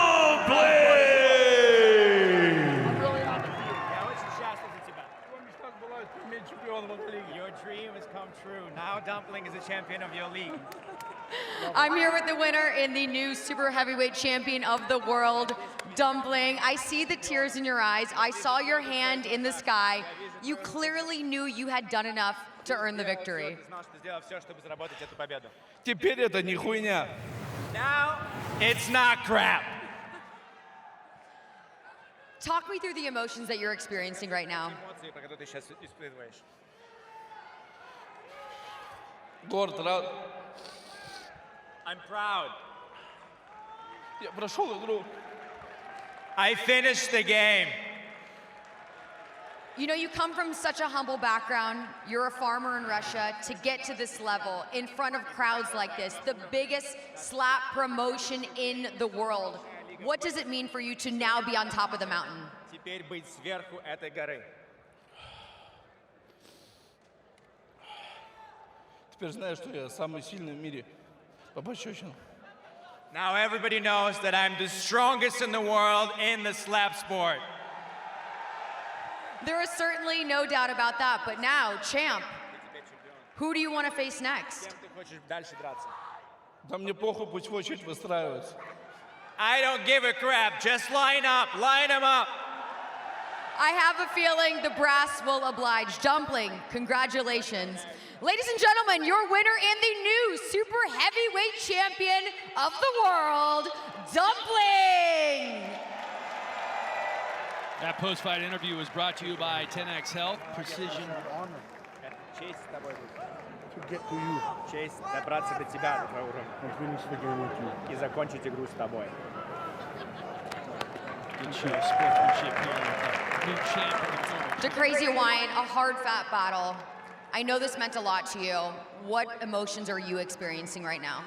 Your dream has come true. Now Dumpling is the champion of your league. I'm here with the winner in the new super heavyweight champion of the world, Dumpling. I see the tears in your eyes. I saw your hand in the sky. You clearly knew you had done enough to earn the victory. Теперь это не хуйня. Now it's not crap. Talk me through the emotions that you're experiencing right now. Горд, рад. I'm proud. Я прошел игру. I finished the game. You know, you come from such a humble background. You're a farmer in Russia. To get to this level in front of crowds like this, the biggest slap promotion in the world. What does it mean for you to now be on top of the mountain? Теперь быть сверху этой горы. Теперь знаю, что я самый сильный в мире по пощечинам. Now everybody knows that I'm the strongest in the world in the slap sport. There is certainly no doubt about that, but now, champ, who do you want to face next? Да мне похуй, пусть хочет выстраиваться. I don't give a crap, just line them up. I have a feeling the brass will oblige. Dumpling, congratulations. Ladies and gentlemen, your winner and the new super heavyweight champion of the world, Dumpling. That post-fight interview was brought to you by 10X Health, Precision. To get to you. Честь добраться до тебя, and finish the game with you. И закончить игру с тобой. Good show, sportsmanship here with new champ. The Crazy Hawaiian, a hard, fat battle. I know this meant a lot to you. What emotions are you experiencing right now?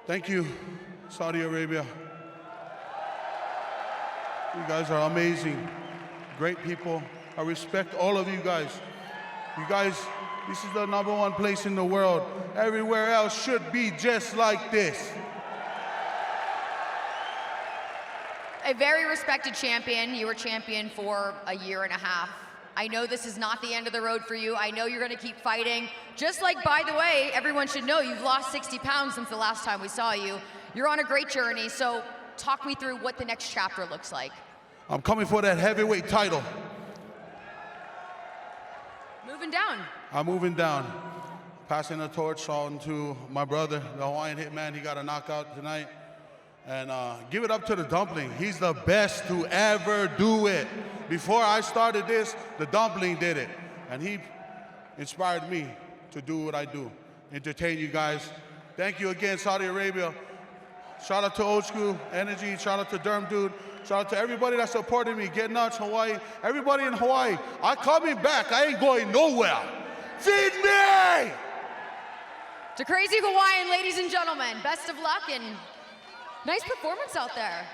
Thank you, Saudi Arabia. You guys are amazing, great people. I respect all of you guys. You guys, this is the #1 place in the world. Everywhere else should be just like this. A very respected champion. You were champion for a year and a half. I know this is not the end of the road for you. I know you're going to keep fighting. Just like, by the way, everyone should know you've lost 60 pounds since the last time we saw you. You're on a great journey, so talk me through what the next chapter looks like. I'm coming for that heavyweight title. Moving down. I'm moving down. Passing the torch on to my brother, the Hawaiian Hitman. He got a knockout tonight. And give it up to the Dumpling. He's the best to ever do it. Before I started this, the Dumpling did it. And he inspired me to do what I do, entertain you guys. Thank you again, Saudi Arabia. Shout out to Old School Energy. Shout out to Derm Dude. Shout out to everybody that supported me. Get Nuts, Hawaii. Everybody in Hawaii. I'm coming back. I ain't going nowhere. Feed me! To Crazy Hawaiian, ladies and gentlemen, best of luck and nice performance out there.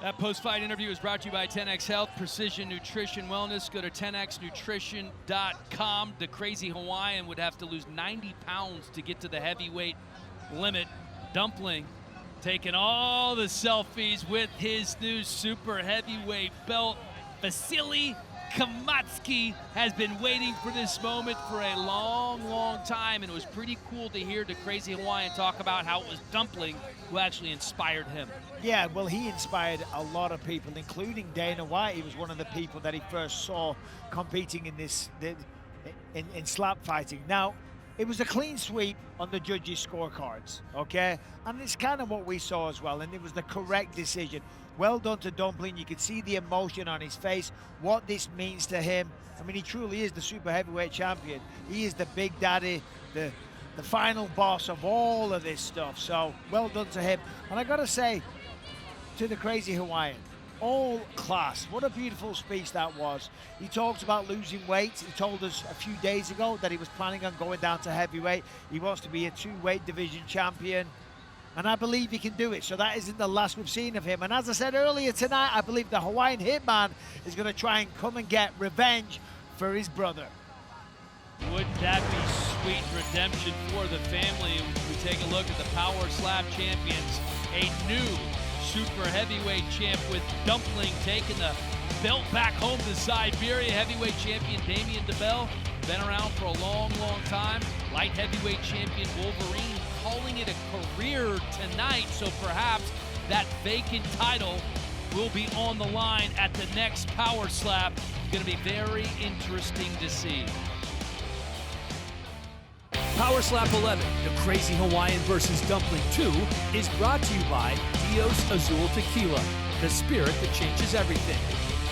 That post-fight interview is brought to you by 10X Health, Precision Nutrition Wellness. Go to 10xnutrition.com. The Crazy Hawaiian would have to lose 90 pounds to get to the heavyweight limit. Dumpling taking all the selfies with his new super heavyweight belt. Vasily Kamatsky has been waiting for this moment for a long, long time, and it was pretty cool to hear the Crazy Hawaiian talk about how it was Dumpling who actually inspired him. Yeah, well, he inspired a lot of people, including Dana White. He was one of the people that he first saw competing in this in slap fighting. Now, it was a clean sweep on the judges' scorecards, okay? And it's kind of what we saw as well, and it was the correct decision. Well done to Dumpling. You could see the emotion on his face, what this means to him. I mean, he truly is the super heavyweight champion. He is the big daddy, the final boss of all of this stuff. So, well done to him. And I gotta say, to the Crazy Hawaiian, all class. What a beautiful speech that was. He talked about losing weight. He told us a few days ago that he was planning on going down to heavyweight. He wants to be a 2-weight division champion. And I believe he can do it, so that isn't the last we've seen of him. And as I said earlier tonight, I believe the Hawaiian Hitman is going to try and come and get revenge for his brother. Wouldn't that be sweet redemption for the family? We take a look at the Power Slap champions, a new super heavyweight champ with Dumpling taking the belt back home to Siberia. Heavyweight champion Damian DeBell, been around for a long, long time. Light heavyweight champion Wolverine calling it a career tonight, so perhaps that vacant title will be on the line at the next Power Slap. Going to be very interesting to see. Power Slap 11, the Crazy Hawaiian versus Dumpling 2, is brought to you by Dios Azul Tequila, the spirit that changes everything.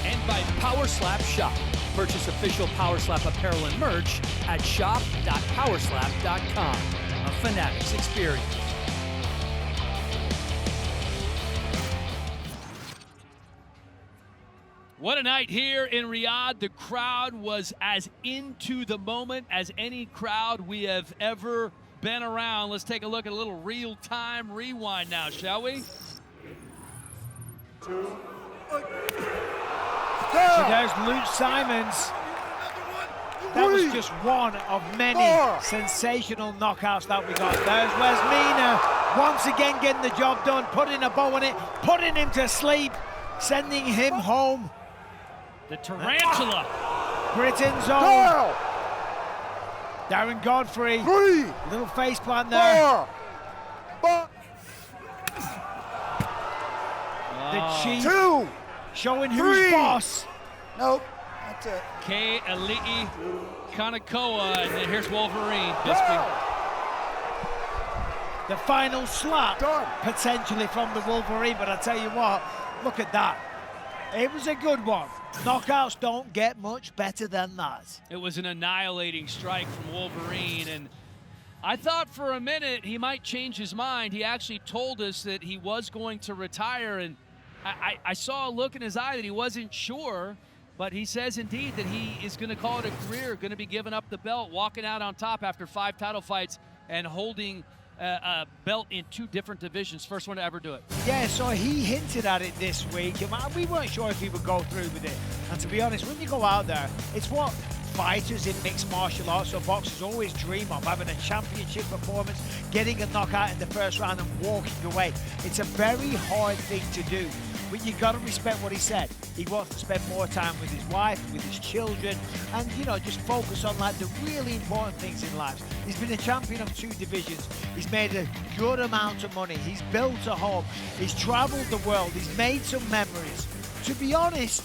And by Power Slap Shop. Purchase official Power Slap apparel and merch at shop.powerslap.com. A Fanatics experience. What a night here in Riyadh. The crowd was as into the moment as any crowd we have ever been around. Let's take a look at a little real-time rewind now, shall we? So there's Luke Simons. That was just one of many sensational knockouts that we got. There's where's Sheena once again getting the job done, putting a bow on it, putting him to sleep, sending him home. The tarantula. Britain's own Darren Godfrey. Little face plant there. The Chief showing who's boss. Nope, that's it. K. Ali'i Kanakoa, and then here's Wolverine. Bisping. The final slap, potentially from the Wolverine, but I tell you what, look at that. It was a good one. Knockouts don't get much better than that. It was an annihilating strike from Wolverine, and I thought for a minute he might change his mind. He actually told us that he was going to retire, and I saw a look in his eye that he wasn't sure, but he says indeed that he is going to call it a career, going to be giving up the belt, walking out on top after 5 title fights and holding a belt in 2 different divisions. First one to ever do it. Yeah, so he hinted at it this week. We weren't sure if he would go through with it. And to be honest, when you go out there, it's what fighters in mixed martial arts or boxers always dream of, having a championship performance, getting a knockout in the first round and walking away. It's a very hard thing to do, but you got to respect what he said. He wants to spend more time with his wife, with his children, and, you know, just focus on like the really important things in life. He's been a champion of 2 divisions. He's made a good amount of money. He's built a home. He's traveled the world. He's made some memories. To be honest,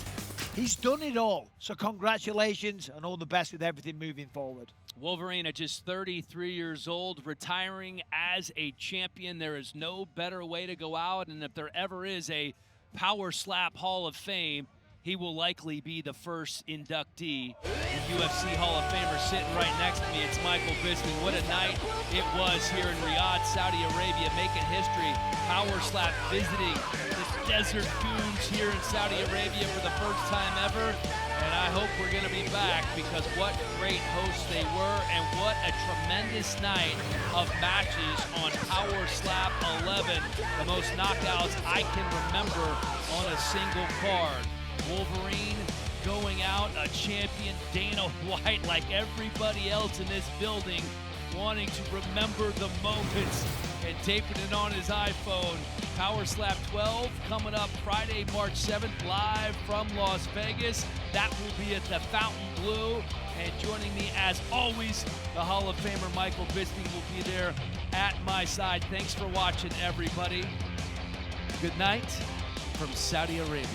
he's done it all. So congratulations and all the best with everything moving forward. Wolverine at just 33 years old, retiring as a champion. There is no better way to go out, and if there ever is a Power Slap Hall of Fame, he will likely be the first inductee. The UFC Hall of Famer sitting right next to me, it's Michael Bisping. What a night it was here in Riyadh, Saudi Arabia, making history. Power Slap visiting the desert dunes here in Saudi Arabia for the first time ever. And I hope we're going to be back, because what great hosts they were, and what a tremendous night of matches on Power Slap 11. The most knockouts I can remember on a single card. Wolverine going out a champion, Dana White, like everybody else in this building, wanting to remember the moments and taping it on his iPhone. Power Slap 12 coming up Friday, March 7th, live from Las Vegas. That will be at the Fontainebleau. And joining me, as always, the Hall of Famer Michael Bisping will be there at my side. Thanks for watching, everybody. Good night from Saudi Arabia.